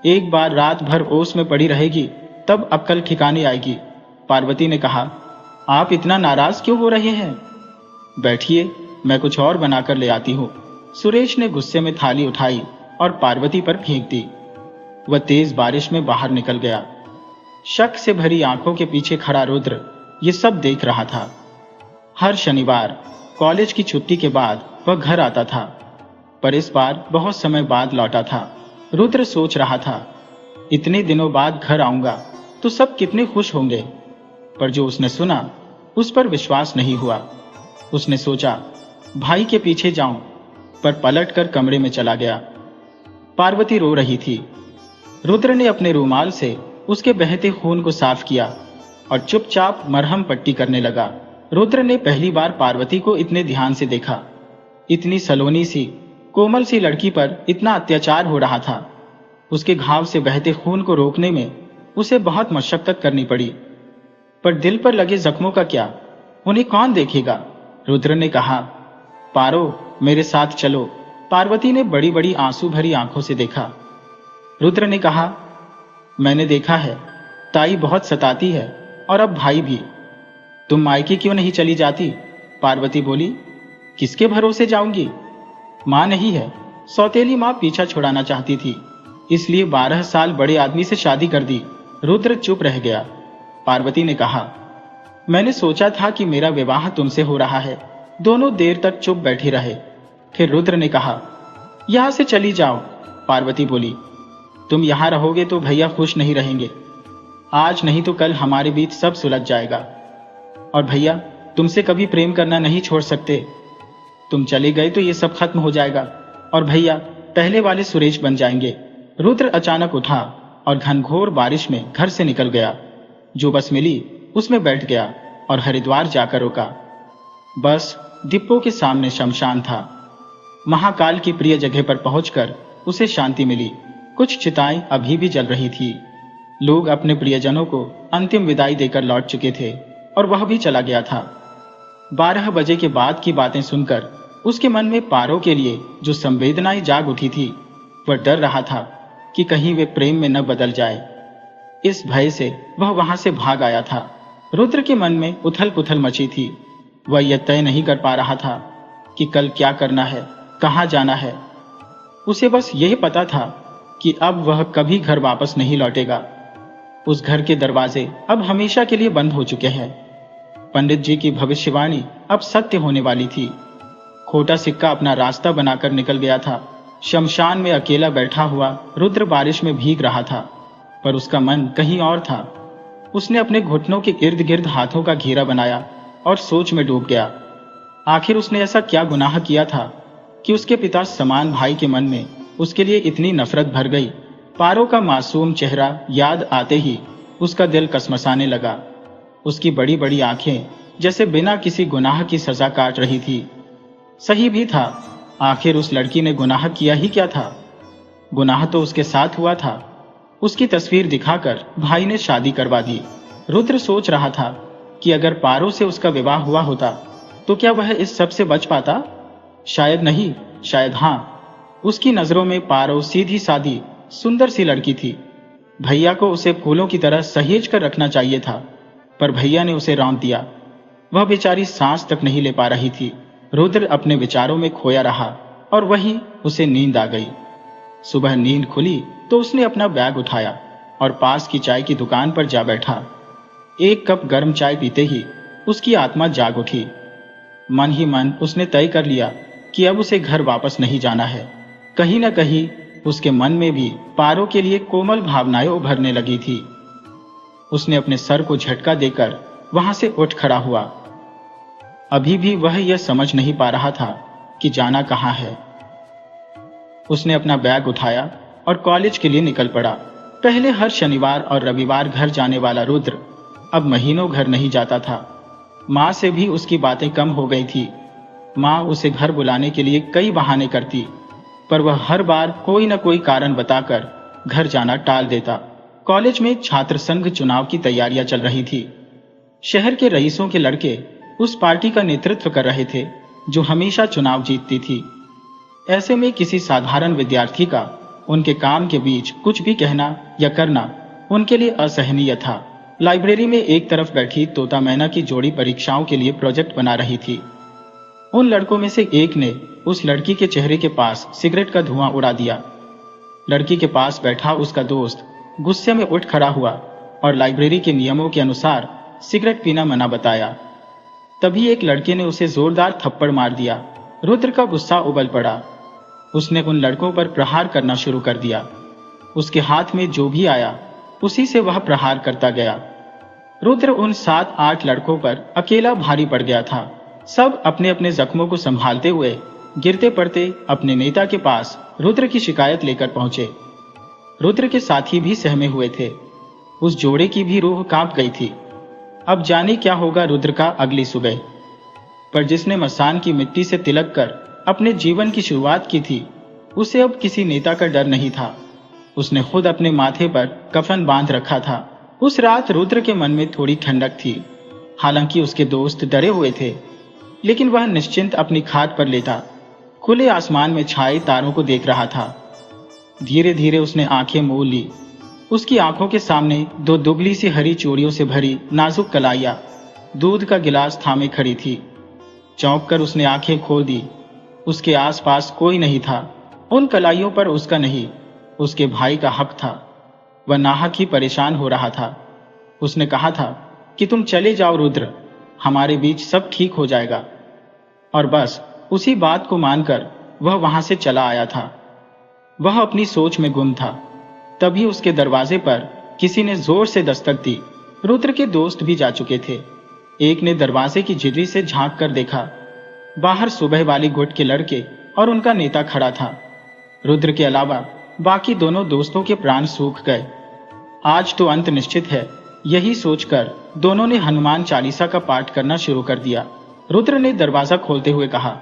एक बार रात भर ओस में पड़ी रहेगी, तब अक्ल ठिकाने आएगी। पार्वती ने कहा, आप इतना नाराज क्यों हो रहे हैं? बैठिए, मैं कुछ और बनाकर ले आती हूँ। सुरेश ने गुस्से में थाली उठाई और पार्वती पर फेंक दी। वह तेज बारिश में बाहर निकल गया। शक से भरी आंखों के पीछे खड़ा रुद्र ये सब देख रहा था। हर शनिवार कॉलेज की छुट्टी के बाद वह घर आता था, पर इस बार बहुत समय बाद लौटा था। रुद्र सोच रहा था, इतने दिनों बाद घर आऊंगा तो सब कितने खुश होंगे, पर जो उसने सुना उस पर विश्वास नहीं हुआ। उसने सोचा भाई के पीछे जाऊं, पर पलटकर कमरे में चला गया। पार्वती रो रही थी। रुद्र ने अपने रूमाल से उसके बहते खून को साफ किया और चुपचाप मरहम पट्टी करने लगा। रुद्र ने पहली बार पार्वती को इतने ध्यान से देखा। इतनी सलोनी सी कोमल सी लड़की पर इतना अत्याचार हो रहा था। उसके घाव से बहते खून को रोकने में उसे बहुत मशक्कत करनी पड़ी, पर दिल पर लगे जख्मों का क्या, उन्हें कौन देखेगा? रुद्र ने कहा, पारो, मेरे साथ चलो, पार्वती ने बड़ी बड़ी आंसू भरी आंखों से देखा। रुद्र ने कहा, मैंने देखा है, ताई बहुत सताती है और अब भाई भी। तुम मायके क्यों नहीं चली जाती? पार्वती बोली। किसके भरोसे जाऊंगी? मां नहीं है। सौतेली मां पीछा छुड़ाना चाहती थी, इसलिए 12 साल बड़े आदमी से शादी कर दी। रुद्र चुप रह गया। पार्वती ने कहा, मैंने सोचा था कि मेरा विवाह तुमसे हो रहा है। दोनों देर तक चुप बैठे रहे। फिर रुद्र ने कहा, यहां से चली जाओ। पार्वती बोली, तुम यहां रहोगे तो भैया खुश नहीं रहेंगे। आज नहीं तो कल हमारे बीच सब सुलझ जाएगा। और भैया तुमसे कभी प्रेम करना नहीं छोड़ सकते। तुम चले गए तो ये सब खत्म हो जाएगा और भैया पहले वाले सुरेश बन जाएंगे। रुद्र अचानक उठा और घनघोर बारिश में घर से निकल गया। जो बस मिली उसमें बैठ गया और हरिद्वार जाकर रुका। बस डिपो के सामने शमशान था। महाकाल की प्रिय जगह पर पहुंचकर उसे शांति मिली। कुछ चिताएं अभी भी जल रही थी। लोग अपने प्रियजनों को अंतिम विदाई देकर लौट चुके थे और वह भी चला गया था। 12 बजे के बाद की बातें सुनकर उसके मन में पारो के लिए जो संवेदनाएं जाग उठी थी, वह डर रहा था कि कहीं वे प्रेम में न बदल जाए। इस भय से वह वहां से भाग आया था। रुद्र के मन में उथल पुथल मची थी। वह यह तय नहीं कर पा रहा था कि कल क्या करना है, कहां जाना है। उसे बस यही पता था कि अब वह कभी घर वापस नहीं लौटेगा। उस घर के दरवाजे अब हमेशा के लिए बंद हो चुके हैं। पंडित जी की भविष्यवाणी अब सत्य होने वाली थी। खोटा सिक्का अपना रास्ता बनाकर निकल गया था। शमशान में अकेला बैठा हुआ रुद्र बारिश में भीग रहा था, पर उसका मन कहीं और था। उसने अपने घुटनों के इर्द गिर्द हाथों का घेरा बनाया और सोच में डूब गया। आखिर उसने ऐसा क्या गुनाह किया था कि उसके पिता समान भाई के मन में उसके लिए इतनी नफरत भर गई। पारो का मासूम चेहरा याद आते ही उसका दिल कसमसाने लगा। उसकी बड़ी बड़ी आंखें जैसे बिना किसी गुनाह की सजा काट रही थी। सही भी था, आखिर उस लड़की ने गुनाह किया ही क्या था? गुनाह तो उसके साथ हुआ था। उसकी तस्वीर दिखाकर भाई ने शादी करवा दी। रुद्र सोच रहा था कि अगर पारो से उसका विवाह हुआ होता तो क्या वह इस सब से बच पाता? शायद नहीं, शायद हां। उसकी नजरों में पारो सीधी सादी सुंदर सी लड़की थी। भैया को उसे फूलों की तरह सहेज कर रखना चाहिए था, पर भैया ने उसे रौंद दिया। वह बेचारी सांस तक नहीं ले पा रही थी। रुद्र अपने विचारों में खोया रहा और वहीं उसे नींद आ गई। सुबह नींद खुली तो उसने अपना बैग उठाया और पास की चाय की दुकान पर जा बैठा। एक कप गर्म चाय पीते ही उसकी आत्मा जाग उठी। मन ही मन उसने तय कर लिया कि अब उसे घर वापस नहीं जाना है। कहीं न कहीं उसके मन में भी पारो के लिए कोमल भावनाएं उभरने लगी थी। उसने अपने सर को झटका देकर वहां से उठ खड़ा हुआ। अभी भी वह यह समझ नहीं पा रहा था कि जाना कहां है। उसने अपना बैग उठाया और कॉलेज के लिए निकल पड़ा। पहले हर शनिवार और रविवार घर जाने वाला रुद्र अब महीनों घर नहीं जाता था। मां से भी उसकी बातें कम हो गई थी। मां उसे घर बुलाने के लिए कई बहाने करती, पर वह हर बार कोई न कोई कारण बताकर घर जाना टाल देता। कॉलेज में छात्र संघ चुनाव की तैयारियां चल रही थी। शहर के रईसों के लड़के उस पार्टी का नेतृत्व कर रहे थे जो हमेशा चुनाव जीतती थी। ऐसे में किसी साधारण विद्यार्थी का उनके काम के बीच कुछ भी कहना या करना उनके लिए असहनीय था। लाइब्रेरी में एक तरफ बैठी तोता मैना की जोड़ी परीक्षाओं के लिए प्रोजेक्ट बना रही थी। उन लड़कों में से एक ने उस लड़की के चेहरे के पास सिगरेट का धुआं उड़ा दिया। लड़की के पास बैठा उसका दोस्त गुस्से में उठ खड़ा हुआ और लाइब्रेरी के नियमों के अनुसार सिगरेट पीना मना बताया। तभी एक लड़के ने उसे जोरदार थप्पड़ मार दिया। रुद्र का गुस्सा उबल पड़ा। उसने उन लड़कों पर प्रहार करना शुरू कर दिया। उसके हाथ में जो भी आया उसी से वह प्रहार करता गया। रुद्र उन 7-8 लड़कों पर अकेला भारी पड़ गया था। सब अपने अपने जख्मों को संभालते हुए गिरते पड़ते अपने नेता के पास रुद्र की शिकायत लेकर पहुंचे। रुद्र के साथी भी सहमे हुए थे। उस जोड़े की भी रूह कांप गई थी। अब जाने क्या होगा रुद्र का अगली सुबह। पर जिसने मसान की मिट्टी से तिलक कर अपने जीवन की शुरुआत की थी, उसे अब किसी नेता का डर नहीं था। उसने खुद अपने माथे पर कफन बांध रखा था। उस रात रुद्र के मन में थोड़ी ठंडक थी। हालांकि उसके दोस्त डरे हुए थे, लेकिन वह निश्चिंत अपनी खाट पर लेटा। खुले आसमान में छाए तारों को देख रहा था। धीरे धीरे उसने आंखें मोल ली। उसकी आंखों के सामने दो दुबली सी हरी चूड़ियों से भरी नाजुक कलाइयां दूध का गिलास थामे खड़ी थी। चौंक कर उसने आंखें खोल दी। उसके आसपास कोई नहीं था। उन कलाइयों पर उसका नहीं, उसके भाई का हक था। वह नाहक ही परेशान हो रहा था। उसने कहा था कि तुम चले जाओ रुद्र, हमारे बीच सब ठीक हो जाएगा। और बस उसी बात को मानकर वह वहां से चला आया था। वह अपनी सोच में गुम था। तभी उसके दरवाजे पर किसी ने जोर से दस्तक दी। रुद्र के दोस्त भी जा चुके थे। एक ने दरवाजे की झिर्री से झांक कर देखा। बाहर सुबह वाली गुट के लड़के और उनका नेता खड़ा था। रुद्र के अलावा बाकी दोनों दोस्तों के प्राण सूख गए। आज तो अंत निश्चित है, यही सोचकर दोनों ने हनुमान चालीसा का पाठ करना शुरू कर दिया। रुद्र ने दरवाजा खोलते हुए कहा,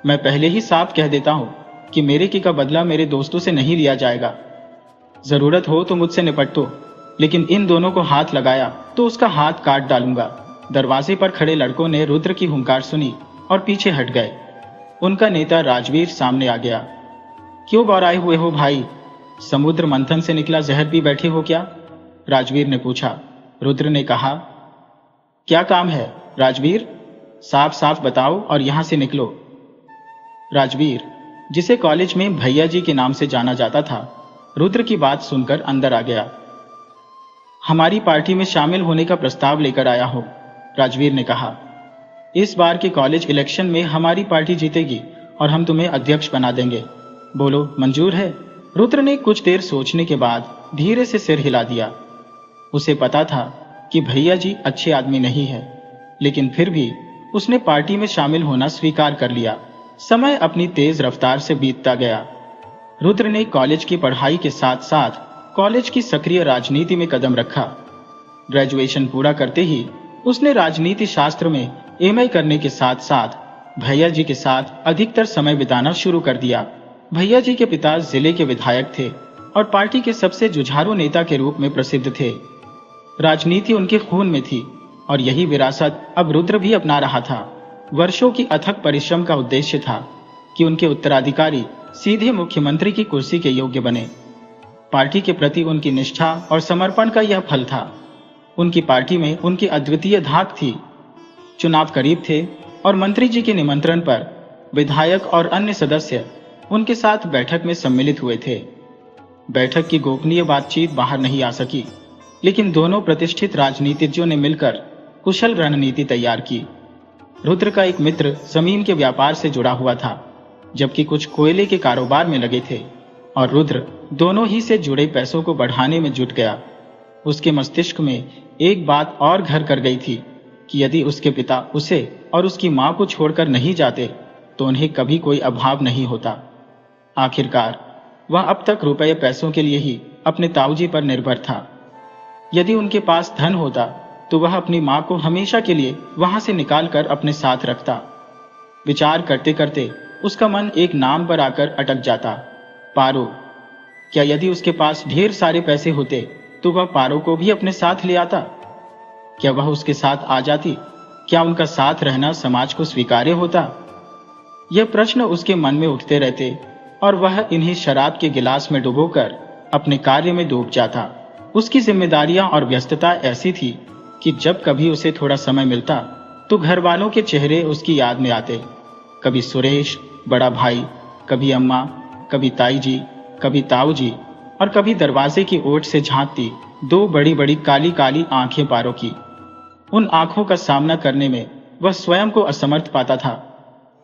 मैं पहले ही साफ कह देता हूं कि मेरे की का बदला मेरे दोस्तों से नहीं लिया जाएगा। जरूरत हो तो मुझसे निपट लो, लेकिन इन दोनों को हाथ लगाया तो उसका हाथ काट डालूंगा। दरवाजे पर खड़े लड़कों ने रुद्र की हुंकार सुनी और पीछे हट गए। उनका नेता राजवीर सामने आ गया। क्यों बौराए हुए हो भाई? समुद्र मंथन से निकला जहर पी बैठे हो क्या? राजवीर ने पूछा। रुद्र ने कहा, क्या काम है राजवीर? साफ साफ बताओ और यहां से निकलो। राजवीर, जिसे कॉलेज में भैया जी के नाम से जाना जाता था, रुद्र की बात सुनकर अंदर आ गया। हमारी पार्टी में शामिल होने का प्रस्ताव लेकर आया हूं, राजवीर ने कहा। इस बार के कॉलेज इलेक्शन में हमारी पार्टी जीतेगी और हम तुम्हें अध्यक्ष बना देंगे। बोलो, मंजूर है? रुद्र ने कुछ देर सोचने के बाद धीरे से सिर हिला दिया। उसे पता था कि भैया जी अच्छे आदमी नहीं है, लेकिन फिर भी उसने पार्टी में शामिल होना स्वीकार कर लिया। समय अपनी तेज रफ्तार से बीतता गया। रुद्र ने कॉलेज की पढ़ाई के साथ साथ कॉलेज की सक्रिय राजनीति में कदम रखा। ग्रेजुएशन पूरा करते ही उसने राजनीति शास्त्र में एमए करने के साथ साथ भैया जी के साथ अधिकतर समय बिताना शुरू कर दिया। भैया जी के पिता जिले के विधायक थे और पार्टी के सबसे जुझारू नेता के रूप में प्रसिद्ध थे। राजनीति उनके खून में थी और यही विरासत अब रुद्र भी अपना रहा था। वर्षों की अथक परिश्रम का उद्देश्य था कि उनके उत्तराधिकारी सीधे मुख्यमंत्री की कुर्सी के योग्य बने। पार्टी के प्रति उनकी निष्ठा और समर्पण का यह फल था। उनकी पार्टी में उनकी अद्वितीय धाक थी। चुनाव करीब थे और मंत्री जी के निमंत्रण पर विधायक और अन्य सदस्य उनके साथ बैठक में सम्मिलित हुए थे। बैठक की गोपनीय बातचीत बाहर नहीं आ सकी, लेकिन दोनों प्रतिष्ठित राजनीतिज्ञों ने मिलकर कुशल रणनीति तैयार की। रुद्र का एक मित्र जमीन के व्यापार से जुड़ा हुआ था, जबकि कुछ कोयले के कारोबार में लगे थे, और रुद्र दोनों ही से जुड़े पैसों को बढ़ाने में जुट गया। उसके मस्तिष्क में एक बात और घर कर गई थी कि यदि उसके पिता उसे और उसकी मां को छोड़कर नहीं जाते तो उन्हें कभी कोई अभाव नहीं होता। आखिरकार वह अब तक रुपये पैसों के लिए ही अपने ताऊजी पर निर्भर था। यदि उनके पास धन होता तो वह अपनी मां को हमेशा के लिए वहां से निकालकर अपने साथ रखता। विचार करते करते उसका मन एक नाम पर आकर अटक जाता, पारो। क्या यदि उसके पास ढेर सारे पैसे होते तो वह पारो को भी अपने साथ ले आता? क्या वह उसके साथ आ जाती? क्या उनका साथ रहना समाज को स्वीकार्य होता? यह प्रश्न उसके मन में उठते रहते और वह इन्हीं शराब के गिलास में डुबोकर अपने कार्य में डूब जाता। उसकी जिम्मेदारियां और व्यस्तता ऐसी थी कि जब कभी उसे थोड़ा समय मिलता तो घर वालों के चेहरे उसकी याद में आते। कभी सुरेश बड़ा भाई, कभी अम्मा, कभी ताई जी, कभी ताऊ जी, और कभी दरवाजे की ओट से झांकती दो बड़ी बड़ी काली काली आंखें पारो की। उन आंखों का सामना करने में वह स्वयं को असमर्थ पाता था।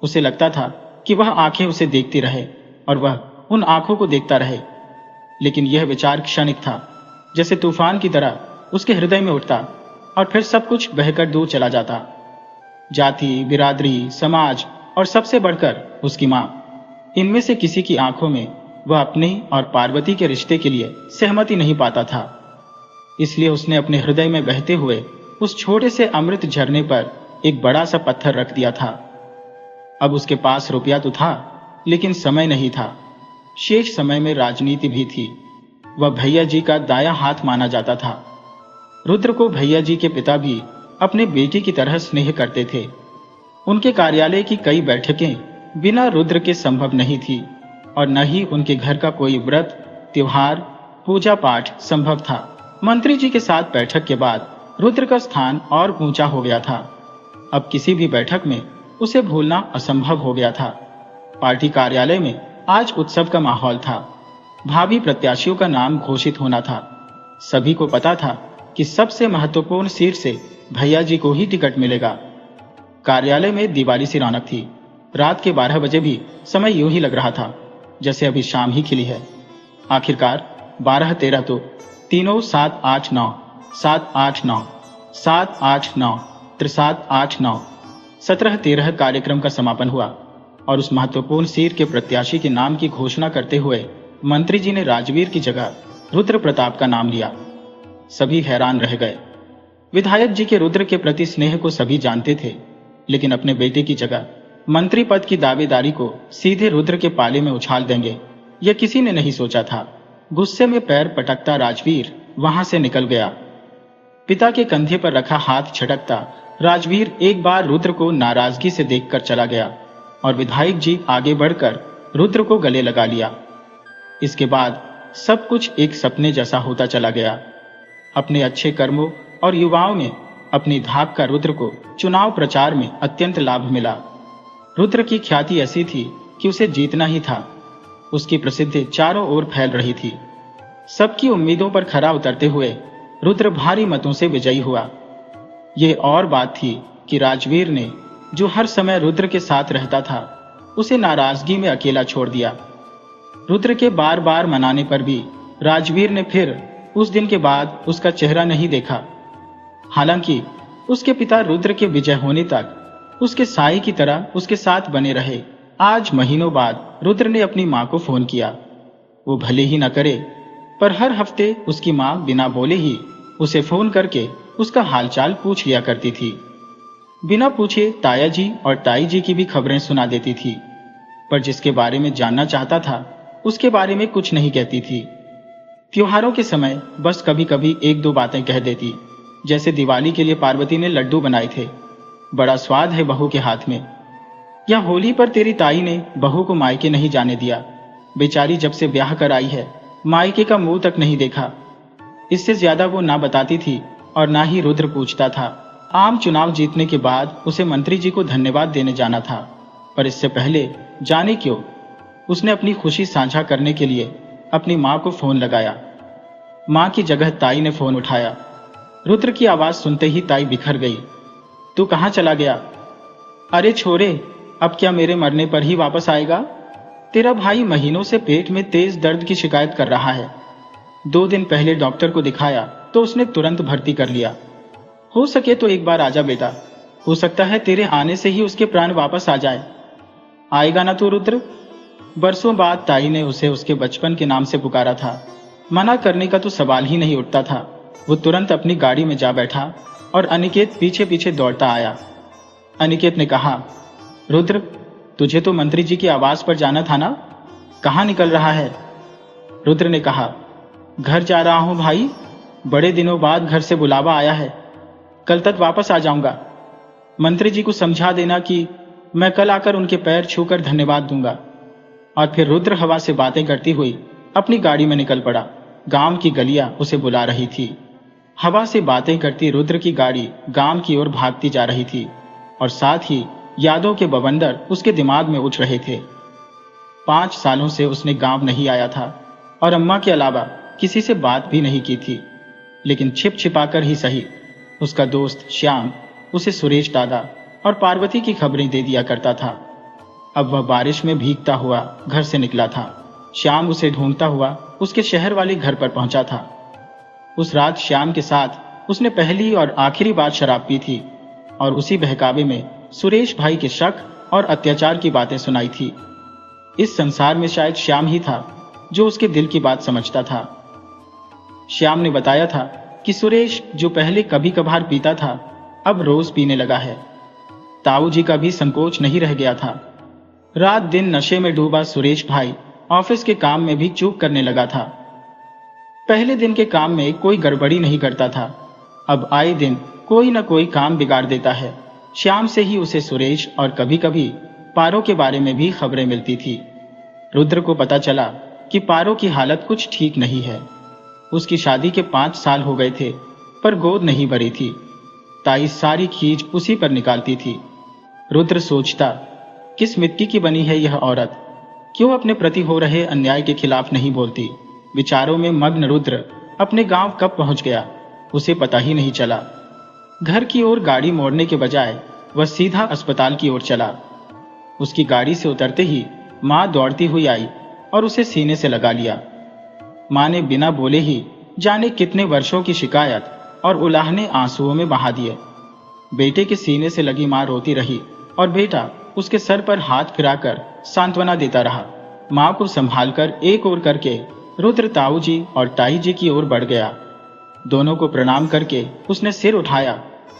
उसे लगता था कि वह आंखें उसे देखती रहे और वह उन आंखों को देखता रहे। लेकिन यह विचार क्षणिक था, जैसे तूफान की तरह उसके हृदय में उठता और फिर सब कुछ बहकर दूर चला जाता। जाति, बिरादरी, समाज और सबसे बढ़कर उसकी मां, इनमें से किसी की आंखों में वह अपने और पार्वती के रिश्ते के लिए सहमति नहीं पाता था। इसलिए उसने अपने हृदय में बहते हुए उस छोटे से अमृत झरने पर एक बड़ा सा पत्थर रख दिया था। अब उसके पास रुपया तो था, लेकिन समय नहीं था। शेष समय में राजनीति भी थी। वह भैया जी का दायां हाथ माना जाता था। रुद्र को भैया जी के पिता भी अपने बेटे की तरह स्नेह करते थे। उनके कार्यालय की कई बैठकें बिना रुद्र के संभव नहीं थी और न ही उनके घर का कोई व्रत, त्योहार, पूजा पाठ संभव था। मंत्री जी के साथ बैठक के बाद रुद्र का स्थान और ऊंचा हो गया था। अब किसी भी बैठक में उसे भूलना असंभव हो गया था। पार्टी कार्यालय में आज उत्सव का माहौल था। भावी प्रत्याशियों का नाम घोषित होना था। सभी को पता था कि सबसे महत्वपूर्ण सीट से भैया जी को ही टिकट मिलेगा। कार्यालय में दिवाली सी रौनक थी। रात के 12 बजे भी समय यूं ही लग रहा था जैसे अभी शाम ही खिली है। आखिरकार 12-13 तो तीनों 7-8-9, 7-8-9, 7-8-9, 7-8-9, 17-13 कार्यक्रम का समापन हुआ और उस महत्वपूर्ण सीट के प्रत्याशी के नाम की घोषणा करते हुए मंत्री जी ने राजवीर की जगह रुद्र प्रताप का नाम लिया। सभी हैरान रह गए। विधायक जी के रुद्र के प्रति स्नेह को सभी जानते थे, लेकिन अपने बेटे की जगह मंत्री पद की दावेदारी को सीधे रुद्र के पाले में उछाल देंगे, यह किसी ने नहीं सोचा था। गुस्से में पैर पटकता राजवीर वहां से निकल गया। पिता के कंधे पर रखा हाथ झटकता राजवीर एक बार रुद्र को नाराजगी से देखकर चला गया और विधायक जी आगे बढ़कर रुद्र को गले लगा लिया। इसके बाद सब कुछ एक सपने जैसा होता चला गया। अपने अच्छे कर्मों और युवाओं में अपनी धाक का रुद्र को चुनाव प्रचार में अत्यंत लाभ मिला। रुद्र की ख्याति ऐसी थी कि उसे जीतना ही था। उसकी प्रसिद्धि चारों ओर फैल रही थी। सबकी उम्मीदों पर खरा उतरते हुए रुद्र भारी मतों से विजयी हुआ। यह और बात थी कि राजवीर ने, जो हर समय रुद्र के साथ रहता था, उसे नाराजगी में अकेला छोड़ दिया। रुद्र के बार बार मनाने पर भी राजवीर ने फिर उस दिन के बाद उसका चेहरा नहीं देखा। हालांकि उसके पिता रुद्र के विजय होने तक उसके साई की तरह उसके साथ बने रहे। आज महीनों बाद रुद्र ने अपनी मां को फोन किया। वो भले ही न करे, पर हर हफ्ते उसकी मां बिना बोले ही उसे फोन करके उसका हालचाल पूछ लिया करती थी। बिना पूछे ताया जी और ताई जी की भी खबरें सुना देती थी, पर जिसके बारे में जानना चाहता था उसके बारे में कुछ नहीं कहती थी। त्योहारों के समय बस कभी कभी एक दो बातें कह देती, जैसे दिवाली के लिए पार्वती ने लड्डू बनाए थे, बड़ा स्वाद है बहू के हाथ में। या होली पर तेरी ताई ने बहू को मायके नहीं जाने दिया, बेचारी जब से ब्याह कर आई है मायके का मुंह तक नहीं देखा। इससे ज्यादा वो ना बताती थी और ना ही रुद्र पूछता था। आम चुनाव जीतने के बाद उसे मंत्री जी को धन्यवाद देने जाना था, पर इससे पहले जाने क्यों उसने अपनी खुशी साझा करने के लिए अपनी मां को फोन लगाया। मां की जगह ताई ने फोन उठाया। रुद्र की आवाज सुनते ही ताई बिखर गई। तू कहां चला गया? अरे छोरे, अब क्या मेरे मरने पर ही वापस आएगा? तेरा भाई महीनों से पेट में तेज दर्द की शिकायत कर रहा है। 2 दिन पहले डॉक्टर को दिखाया तो उसने तुरंत भर्ती कर लिया। हो सके तो एक बार आजा बेटा, हो सकता है तेरे आने से ही उसके प्राण वापस आ जाए। आएगा ना तू रुद्र? बरसों बाद ताई ने उसे उसके बचपन के नाम से पुकारा था। मना करने का तो सवाल ही नहीं उठता था। वो तुरंत अपनी गाड़ी में जा बैठा और अनिकेत पीछे पीछे दौड़ता आया। अनिकेत ने कहा, रुद्र, तुझे तो मंत्री जी की आवाज पर जाना था ना, कहाँ निकल रहा है? रुद्र ने कहा, घर जा रहा हूं भाई, बड़े दिनों बाद घर से बुलावा आया है, कल तक वापस आ जाऊंगा। मंत्री जी को समझा देना कि मैं कल आकर उनके पैर छूकर धन्यवाद दूंगा। और फिर रुद्र हवा से बातें करती हुई अपनी गाड़ी में निकल पड़ा। गांव की गलियां उसे बुला रही थी। हवा से बातें करती रुद्र की गाड़ी गांव की ओर भागती जा रही थी और साथ ही यादों के बवंडर उसके दिमाग में उठ रहे थे। 5 सालों से उसने गांव नहीं आया था और अम्मा के अलावा किसी से बात भी नहीं की थी, लेकिन छिप छिपाकर ही सही उसका दोस्त श्याम उसे सुरेश दादा और पार्वती की खबरें दे दिया करता था। अब वह बारिश में भीगता हुआ घर से निकला था। श्याम उसे ढूंढता हुआ उसके शहर वाले घर पर पहुंचा था। उस रात श्याम के साथ उसने पहली और आखिरी बार शराब पी थी और उसी बहकावे में सुरेश भाई के शक और अत्याचार की बातें सुनाई थी। इस संसार में शायद श्याम ही था जो उसके दिल की बात समझता था। श्याम ने बताया था कि सुरेश, जो पहले कभी कभार पीता था, अब रोज पीने लगा है। ताऊ जी का भी संकोच नहीं रह गया था। रात दिन नशे में डूबा सुरेश भाई ऑफिस के काम में भी चूक करने लगा था। पहले दिन के काम में कोई गड़बड़ी नहीं करता था, अब आए दिन कोई न कोई काम बिगाड़ देता है। श्याम से ही उसे सुरेश और कभी कभी पारो के बारे में भी खबरें मिलती थी। रुद्र को पता चला कि पारो की हालत कुछ ठीक नहीं है। उसकी शादी के 5 साल हो गए थे, पर गोद नहीं भरी थी। ताई सारी खींच उसी पर निकालती थी। रुद्र सोचता, किस मिट्टी की बनी है यह औरत, क्यों अपने प्रति हो रहे अन्याय के खिलाफ नहीं बोलती। विचारों में मग्न रुद्र अपने गांव कब पहुंच गया, उसे पता ही नहीं चला। घर की ओर गाड़ी मोड़ने के बजाय वह सीधा अस्पताल की ओर चला। उसकी गाड़ी से उतरते ही मां दौड़ती हुई आई और उसे सीने से लगा लिया। मां ने बिना बोले ही जाने कितने वर्षों की शिकायत और उलाहने आंसुओं में बहा दिए। बेटे के सीने से लगी मां रोती रही और बेटा उसके सर पर हाथ फिराकर सांत्वना देता रहा। मां को संभालकर एक ओर करके रुद्र ताऊ जी और ताई जी की ओर बढ़ गया। दोनों को प्रणाम करके उसने सिर उठाया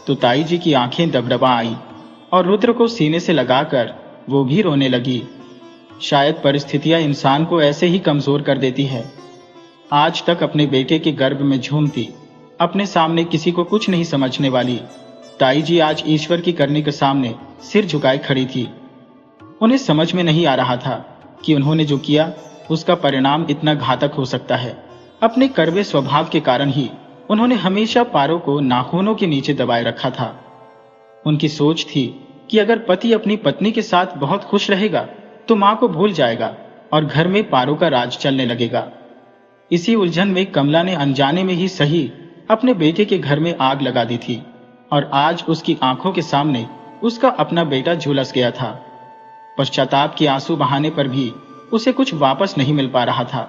तो ताई जी की आंखें दबदबा आई और रुद्र को सीने से लगाकर वो भी रोने लगी। शायद परिस्थितियां इंसान को ऐसे ही कमजोर कर देती है। आज तक अपने बेटे के गर्भ में झूमती, अपने सामने किसी को कुछ नहीं समझने वाली ताई जी आज ईश्वर की करनी के सामने सिर झुकाए खड़ी थी। उन्हें समझ में नहीं आ रहा था कि उन्होंने जो किया उसका परिणाम इतना घातक हो सकता है। अपने कड़वे स्वभाव के कारण ही उन्होंने हमेशा पारो को नाखूनों के नीचे दबाए रखा था। उनकी सोच थी कि अगर पति अपनी पत्नी के साथ बहुत खुश रहेगा तो मां को भूल जाएगा और घर में पारो का राज चलने लगेगा। इसी उलझन में कमला ने अनजाने में ही सही अपने बेटे के घर में आग लगा दी थी और आज उसकी आंखों के सामने उसका अपना बेटा झुलस गया था। पश्चाताप के आंसू बहाने पर भी उसे कुछ वापस नहीं मिल पा रहा था।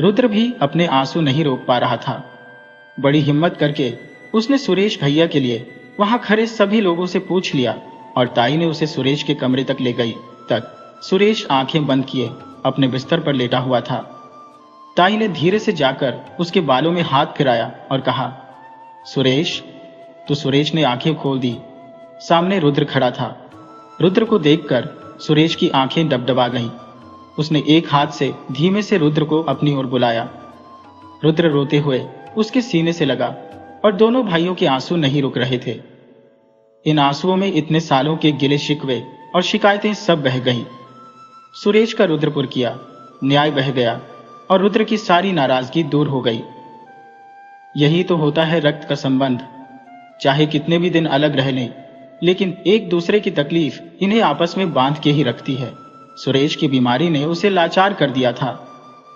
रुद्र भी अपने आंसू नहीं रोक पा रहा था। बड़ी हिम्मत करके उसने सुरेश भैया के लिए वहां खड़े सभी लोगों से पूछ लिया और ताई ने उसे सुरेश के कमरे तक ले गई। तक सुरेश आंखें बंद किए अपने बिस्तर पर लेटा हुआ था। ताई ने धीरे से जाकर उसके बालों में हाथ फिराया और कहा, सुरेश। तो सुरेश ने आंखें खोल दी। सामने रुद्र खड़ा था। रुद्र को देखकर सुरेश की आंखें डबडबा गईं। उसने एक हाथ से धीमे से रुद्र को अपनी ओर बुलाया। रुद्र रोते हुए उसके सीने से लगा और दोनों भाइयों के आंसू नहीं रुक रहे थे। इन आंसुओं में इतने सालों के गिले शिकवे और शिकायतें सब बह गईं। सुरेश का रुद्रपुर किया न्याय बह गया और रुद्र की सारी नाराजगी दूर हो गई। यही तो होता है रक्त का संबंध। चाहे कितने भी दिन अलग रह लें, लेकिन एक दूसरे की तकलीफ इन्हें आपस में बांध के ही रखती है। सुरेश की बीमारी ने उसे लाचार कर दिया था।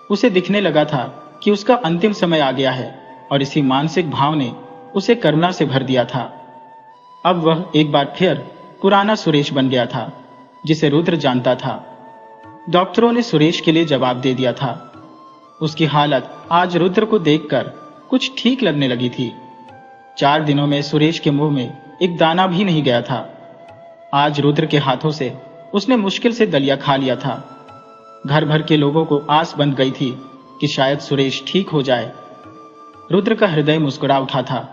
उसे दिखने लगा था कि उसका अंतिम समय आ गया है और इसी मानसिक भाव ने उसे करुणा से भर दिया था। अब वह एक बार फिर पुराना सुरेश बन गया था, जिसे रुद्र जानता था। डॉक्टरों ने सुरेश के लिए जवाब दे दिया था। उसकी हालत आज रुद्र को देखकर कुछ ठीक लगने लगी थी। 4 दिनों में सुरेश के मुंह में एक दाना भी नहीं गया था। आज रुद्र के हाथों से उसने मुश्किल से दलिया खा लिया था। घर भर के लोगों को आस बंध गई थी कि शायद सुरेश ठीक हो जाए। रुद्र का हृदय मुस्कुरा उठा था।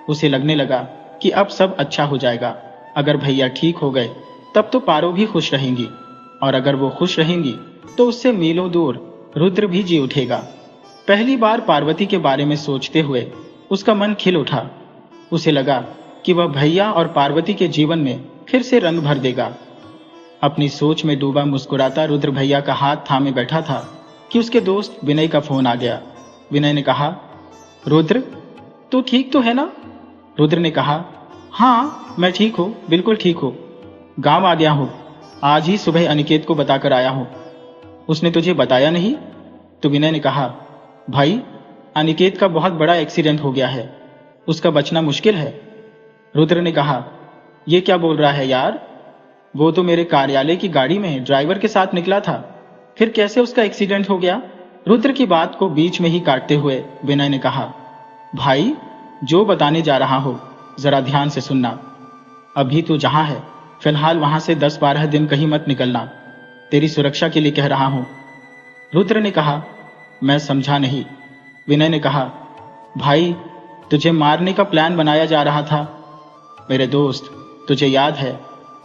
उसे लगने लगा कि अब सब अच्छा हो जाएगा। अगर भैया ठीक हो गए तब तो पारो भी खुश रहेंगी, और अगर वो खुश रहेंगी तो उससे मीलों दूर रुद्र भी जी उठेगा। पहली बार पार्वती के बारे में सोचते हुए उसका मन खिल उठा। उसे लगा कि वह भैया और पार्वती के जीवन में फिर से रंग भर देगा। अपनी सोच में डूबा मुस्कुराता रुद्र भैया का हाथ थामे बैठा था कि उसके दोस्त विनय का फोन आ गया। विनय ने कहा, रुद्र तू ठीक तो है ना? रुद्र ने कहा, हाँ मैं ठीक हूँ, बिल्कुल ठीक हूँ। गांव आ गया हूँ। आज ही सुबह अनिकेत को बताकर आया हूँ। उसने तुझे बताया नहीं? तो विनय ने कहा, भाई अनिकेत का बहुत बड़ा एक्सीडेंट हो गया है, उसका बचना मुश्किल है। रुद्र ने कहा, ये क्या बोल रहा है यार? वो तो मेरे कार्यालय की गाड़ी में ड्राइवर के साथ निकला था, फिर कैसे उसका एक्सीडेंट हो गया? रुद्र की बात को बीच में ही काटते हुए विनय ने कहा, भाई जो बताने जा रहा हो जरा ध्यान से सुनना। अभी तू जहां है फिलहाल वहां से 10-12 दिन कहीं मत निकलना। तेरी सुरक्षा के लिए कह रहा हूं। रुद्र ने कहा, मैं समझा नहीं। विनय ने कहा, भाई तुझे मारने का प्लान बनाया जा रहा था। मेरे दोस्त तुझे याद है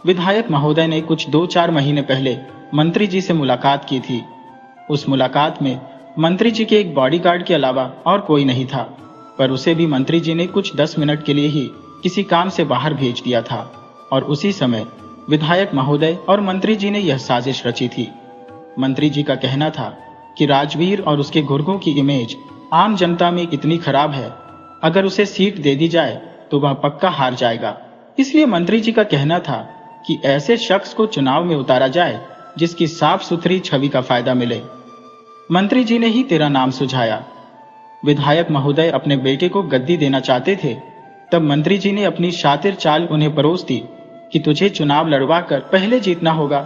विधायक महोदय ने कुछ 2-4 महीने पहले मंत्री जी से मुलाकात की थी। उस मुलाकात में मंत्री जी के एक बॉडीगार्ड के अलावा और कोई नहीं था, पर उसे भी मंत्री जी ने कुछ 10 मिनट के लिए ही किसी काम से बाहर भेज दिया था और उसी समय विधायक महोदय और मंत्री जी ने यह साजिश रची थी। मंत्री जी का कहना था कि राजवीर और उसके गुर्गों की इमेज आम जनता में इतनी खराब है, अगर उसे सीट दे दी जाए तो वह पक्का हार जाएगा। इसलिए मंत्री जी का कहना था कि ऐसे शख्स को चुनाव में उतारा जाए जिसकी साफ सुथरी छवि का फायदा मिले। मंत्री जी ने ही तेरा नाम सुझाया। विधायक महोदय अपने बेटे को गद्दी देना चाहते थे। तब मंत्री जी ने अपनी शातिर चाल उन्हें परोस दी कि तुझे चुनाव लड़वा कर पहले जीतना होगा,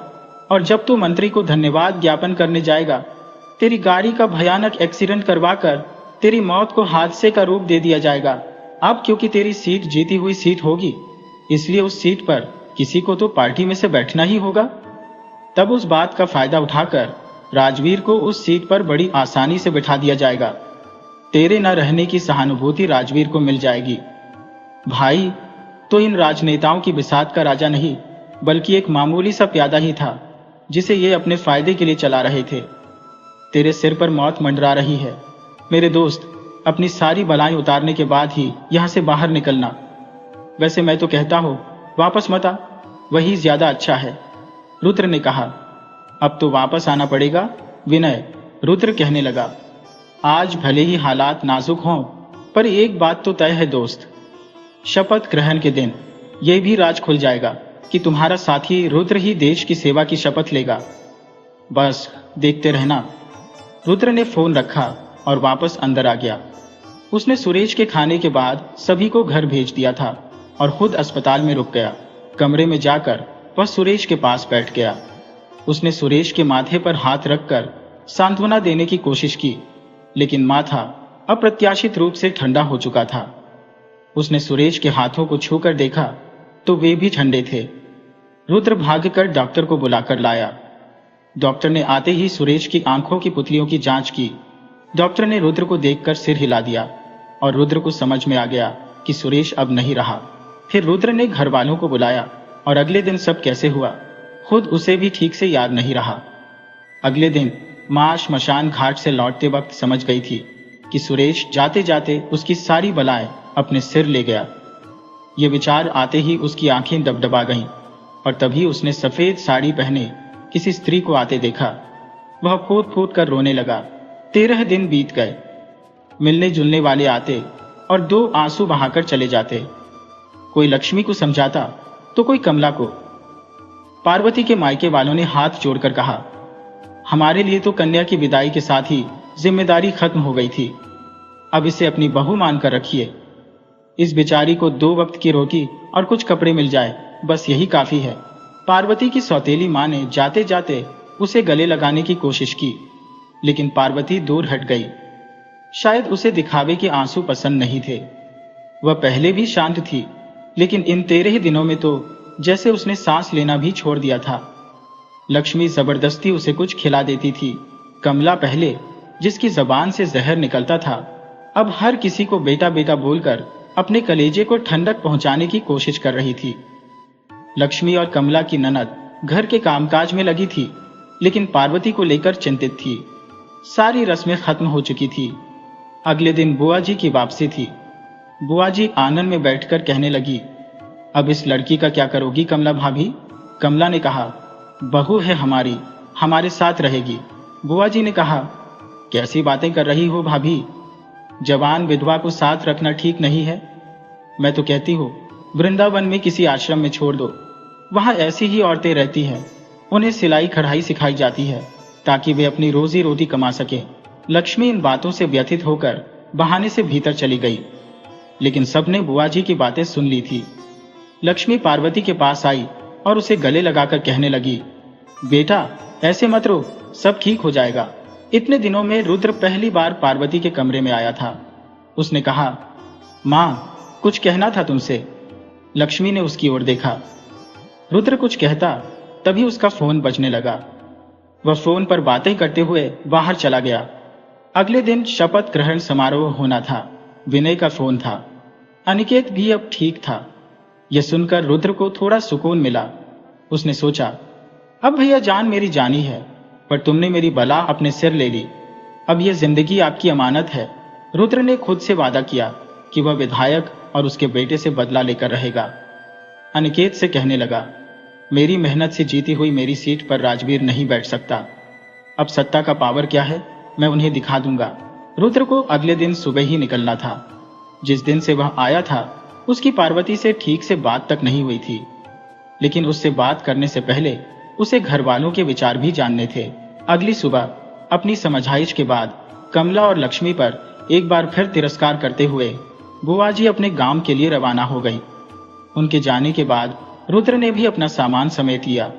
और जब तू मंत्री को धन्यवाद ज्ञापन करने जाएगा, तेरी गाड़ी का भयानक एक्सीडेंट करवाकर तेरी मौत को हादसे का रूप दे दिया जाएगा। अब क्योंकि तेरी सीट जीती हुई सीट होगी, इसलिए उस सीट पर किसी को तो पार्टी में से बैठना ही होगा। तब उस बात का फायदा उठाकर राजवीर को उस सीट पर बड़ी आसानी से बिठा दिया जाएगा। तेरे न रहने की सहानुभूति राजवीर को मिल जाएगी। भाई तो इन राजनेताओं की बिसात का राजा नहीं, बल्कि एक मामूली सा प्यादा ही था, जिसे ये अपने फायदे के लिए चला रहे थे। तेरे सिर पर मौत मंडरा रही है। मेरे दोस्त, अपनी सारी बलाएं उतारने के बाद ही यहां से बाहर निकलना। वैसे मैं तो कहता हूं वापस मत आ, वही ज्यादा अच्छा है। रुद्र ने कहा। अब तो वापस आना पड़ेगा विनय, रुद्र कहने लगा। आज भले ही हालात नाजुक हों, पर एक बात तो तय है दोस्त, शपथ ग्रहण के दिन यह भी राज खुल जाएगा कि तुम्हारा साथी रुद्र ही देश की सेवा की शपथ लेगा। बस देखते रहना। रुद्र ने फोन रखा और वापस अंदर आ गया। उसने सुरेश के खाने के बाद सभी को घर भेज दिया था और खुद अस्पताल में रुक गया। कमरे में जाकर वह सुरेश के पास बैठ गया। उसने सुरेश के माथे पर हाथ रखकर सांत्वना देने की कोशिश की, लेकिन माथा अप्रत्याशित रूप से ठंडा हो चुका था। उसने सुरेश के हाथों को छूकर देखा तो वे भी ठंडे थे। रुद्र भागकर डॉक्टर को बुलाकर लाया। डॉक्टर ने आते ही सुरेश की आंखों की पुतलियों की जांच की। डॉक्टर ने रुद्र को देखकर सिर हिला दिया और रुद्र को समझ में आ गया कि सुरेश अब नहीं रहा। फिर रुद्र ने घर वालों को बुलाया और अगले दिन सब कैसे हुआ खुद उसे भी ठीक से याद नहीं रहा। अगले दिन मां श्मशान घाट से लौटते वक्त समझ गई थी कि सुरेश जाते जाते उसकी सारी बलाएं अपने सिर ले गया। ये विचार आते ही उसकी आंखें डबडबा गईं और तभी उसने सफेद साड़ी पहने किसी स्त्री को आते देखा। वह फूट फूट कर रोने लगा। 13 दिन बीत गए। मिलने जुलने वाले आते और 2 आंसू बहाकर चले जाते। कोई लक्ष्मी को समझाता तो कोई कमला को। पार्वती के मायके वालों ने हाथ जोड़कर कहा, हमारे लिए तो कन्या की विदाई के साथ ही जिम्मेदारी खत्म हो गई थी, अब इसे अपनी बहू मानकर रखिए। इस बेचारी को 2 वक्त की रोटी और कुछ कपड़े मिल जाए, बस यही काफी है। पार्वती की सौतेली मां ने जाते जाते उसे गले लगाने की कोशिश की, लेकिन पार्वती दूर हट गई। शायद उसे दिखावे के आंसू पसंद नहीं थे। वह पहले भी शांत थी, लेकिन इन 13 दिनों में तो जैसे उसने सांस लेना भी छोड़ दिया था। लक्ष्मी जबरदस्ती उसे कुछ खिला देती थी। कमला पहले जिसकी जबान से जहर निकलता था, अब हर किसी को बेटा बेटा बोलकर अपने कलेजे को ठंडक पहुंचाने की कोशिश कर रही थी। लक्ष्मी और कमला की ननद घर के कामकाज में लगी थी, लेकिन पार्वती को लेकर चिंतित थी। सारी रस्में खत्म हो चुकी थी। अगले दिन बुआ जी की वापसी थी। बुआ जी आंगन में बैठकर कहने लगी, अब इस लड़की का क्या करोगी कमला भाभी? कमला ने कहा, बहू है हमारी, हमारे साथ रहेगी। बुआ जी ने कहा, कैसी बातें कर रही हो भाभी? जवान विधवा को साथ रखना ठीक नहीं है। मैं तो कहती हूँ वृंदावन में किसी आश्रम में छोड़ दो। वहां ऐसी ही औरतें रहती हैं, उन्हें सिलाई कढ़ाई सिखाई जाती है ताकि वे अपनी रोजी रोटी कमा सके। लक्ष्मी इन बातों से व्यथित होकर बहाने से भीतर चली गई, लेकिन सबने बुआ जी की बातें सुन ली थी। लक्ष्मी पार्वती के पास आई और उसे गले लगाकर कहने लगी, बेटा ऐसे मत रो, सब ठीक हो जाएगा। इतने दिनों में रुद्र पहली बार पार्वती के कमरे में आया था। उसने कहा, मां कुछ कहना था तुमसे। लक्ष्मी ने उसकी ओर देखा। रुद्र कुछ कहता तभी उसका फोन बजने लगा। वह फोन पर बातें करते हुए बाहर चला गया। अगले दिन शपथ ग्रहण समारोह होना था। विनय का फोन था। अनिकेत भी अब ठीक था। यह सुनकर रुद्र को थोड़ा सुकून मिला। उसने सोचा, अब भैया जान मेरी जानी है, पर तुमने मेरी बला अपने सिर ले ली। अब यह जिंदगी आपकी अमानत है। रुद्र ने खुद से वादा किया कि वह विधायक और उसके बेटे से बदला लेकर रहेगा। अनिकेत से कहने लगा, मेरी मेहनत से जीती हुई मेरी सीट पर राजवीर नहीं बैठ सकता। अब सत्ता का पावर क्या है मैं उन्हें दिखा दूंगा। रुद्र को अगले दिन सुबह ही निकलना था। जिस दिन से वह आया था उसकी पार्वती से ठीक से बात तक नहीं हुई थी, लेकिन उससे बात करने से पहले उसे घर वालों के विचार भी जानने थे। अगली सुबह अपनी समझाइश के बाद कमला और लक्ष्मी पर एक बार फिर तिरस्कार करते हुए बुआ जी अपने गांव के लिए रवाना हो गई। उनके जाने के बाद रुद्र ने भी अपना सामान समेट लिया।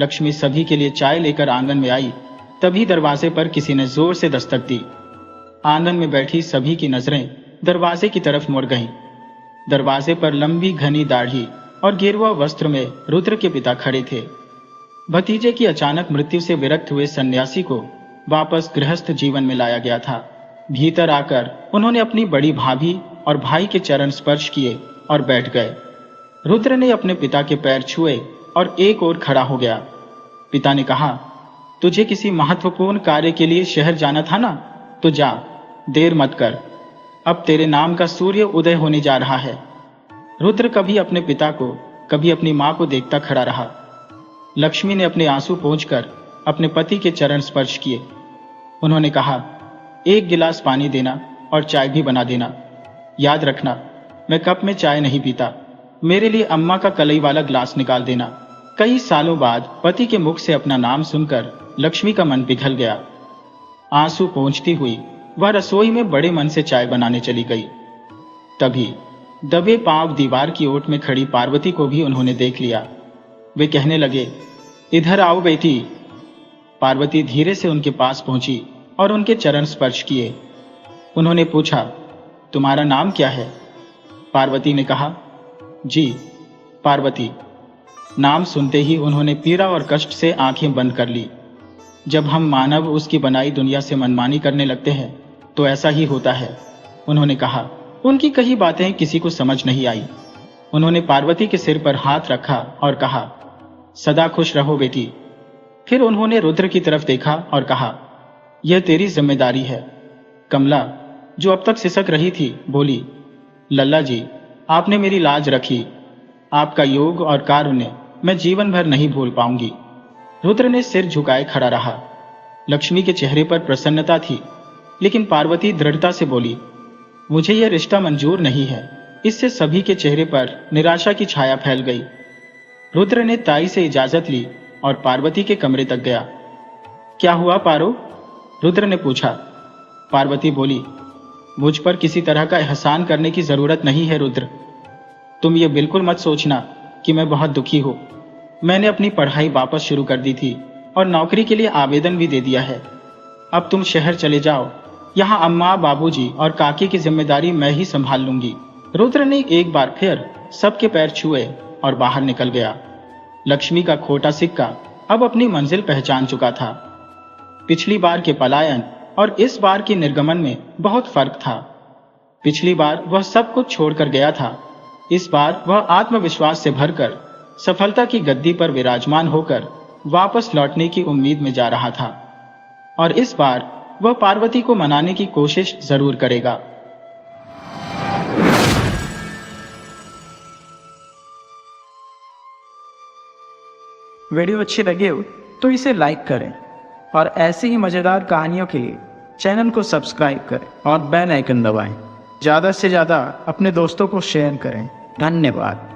लक्ष्मी सभी के लिए चाय लेकर आंगन में आई, तभी दरवाजे पर किसी ने जोर से दस्तक दी। आंगन में बैठी सभी की नजरें दरवाजे की तरफ मुड़ गईं। दरवाजे पर लंबी घनी दाढ़ी और गेरुआ वस्त्र में रुद्र के पिता खड़े थे। भतीजे की अचानक मृत्यु से विरक्त हुए सन्यासी को वापस गृहस्थ जीवन में लाया गया था। भीतर आकर उन्होंने अपनी बड़ी भाभी और भाई के चरण स्पर्श किए और बैठ गए। रुद्र ने अपने पिता के पैर छुए और एक ओर खड़ा हो गया। पिता ने कहा, तुझे किसी महत्वपूर्ण कार्य के लिए शहर जाना था ना, तो जा, देर मत कर। अब तेरे नाम का सूर्य उदय होने जा रहा है। रुद्र कभी अपने पिता को कभी अपनी मां को देखता खड़ा रहा। लक्ष्मी ने अपने आंसू पोंछकर अपने पति के चरण स्पर्श किए। उन्होंने कहा, एक गिलास पानी देना और चाय भी बना देना। याद रखना, मैं कप में चाय नहीं पीता। मेरे लिए अम्मा का कलई वाला ग्लास निकाल देना। कई सालों बाद पति के मुख से अपना नाम सुनकर लक्ष्मी का मन पिघल गया। आंसू पोंछती हुई वह रसोई में बड़े मन से चाय बनाने चली गई। तभी दबे पांव दीवार की ओट में खड़ी पार्वती को भी उन्होंने देख लिया। वे कहने लगे, इधर आओ बेटी। पार्वती धीरे से उनके पास पहुंची और उनके चरण स्पर्श किए। उन्होंने पूछा, तुम्हारा नाम क्या है? पार्वती ने कहा, जी पार्वती। नाम सुनते ही उन्होंने पीड़ा और कष्ट से आंखें बंद कर ली। जब हम मानव उसकी बनाई दुनिया से मनमानी करने लगते हैं तो ऐसा ही होता है, उन्होंने कहा। उनकी कही बातें किसी को समझ नहीं आई। उन्होंने पार्वती के सिर पर हाथ रखा और कहा, सदा खुश रहो बेटी। फिर उन्होंने रुद्र की तरफ देखा और कहा, यह तेरी जिम्मेदारी है। कमला, जो अब तक सिसक रही थी, बोली, लल्ला जी, आपने मेरी लाज रखी। आपका योग और कारुण्य मैं जीवन भर नहीं भूल पाऊंगी। रुद्र ने सिर झुकाए खड़ा रहा। लक्ष्मी के चेहरे पर प्रसन्नता थी, लेकिन पार्वती दृढ़ता से बोली, मुझे यह रिश्ता मंजूर नहीं है। इससे सभी के चेहरे पर निराशा की छाया फैल गई। रुद्र ने ताई से इजाजत ली और पार्वती के कमरे तक गया। क्या हुआ पारो? रुद्र ने पूछा। पार्वती बोली, मुझ पर किसी तरह का एहसान करने की जरूरत नहीं है रुद्र। तुम ये बिल्कुल मत सोचना कि मैं बहुत दुखी हूं। मैंने अपनी पढ़ाई वापस शुरू कर दी थी और नौकरी के लिए आवेदन भी दे दिया है। अब तुम शहर चले जाओ। यहाँ अम्मा, बाबूजी और काकी की जिम्मेदारी मैं ही संभाल लूंगी। रुद्र ने एक बार फिर सबके पैर छुए और बाहर निकल गया। लक्ष्मी का खोटा सिक्का अब अपनी मंजिल पहचान चुका था। पिछली बार के पलायन और इस बार के निर्गमन में बहुत फर्क था। पिछली बार वह सब कुछ छोड़कर गया था। इस बार वह आत्मविश्वास से भरकर सफलता की गद्दी पर विराजमान होकर वापस लौटने की उम्मीद में जा रहा था। और इस बार वह पार्वती को मनाने की कोशिश जरूर करेगा। वीडियो अच्छी लगे हो तो इसे लाइक करें और ऐसी ही मजेदार कहानियों के लिए चैनल को सब्सक्राइब करें और बेल आइकन दबाएं। ज़्यादा से ज़्यादा अपने दोस्तों को शेयर करें। धन्यवाद।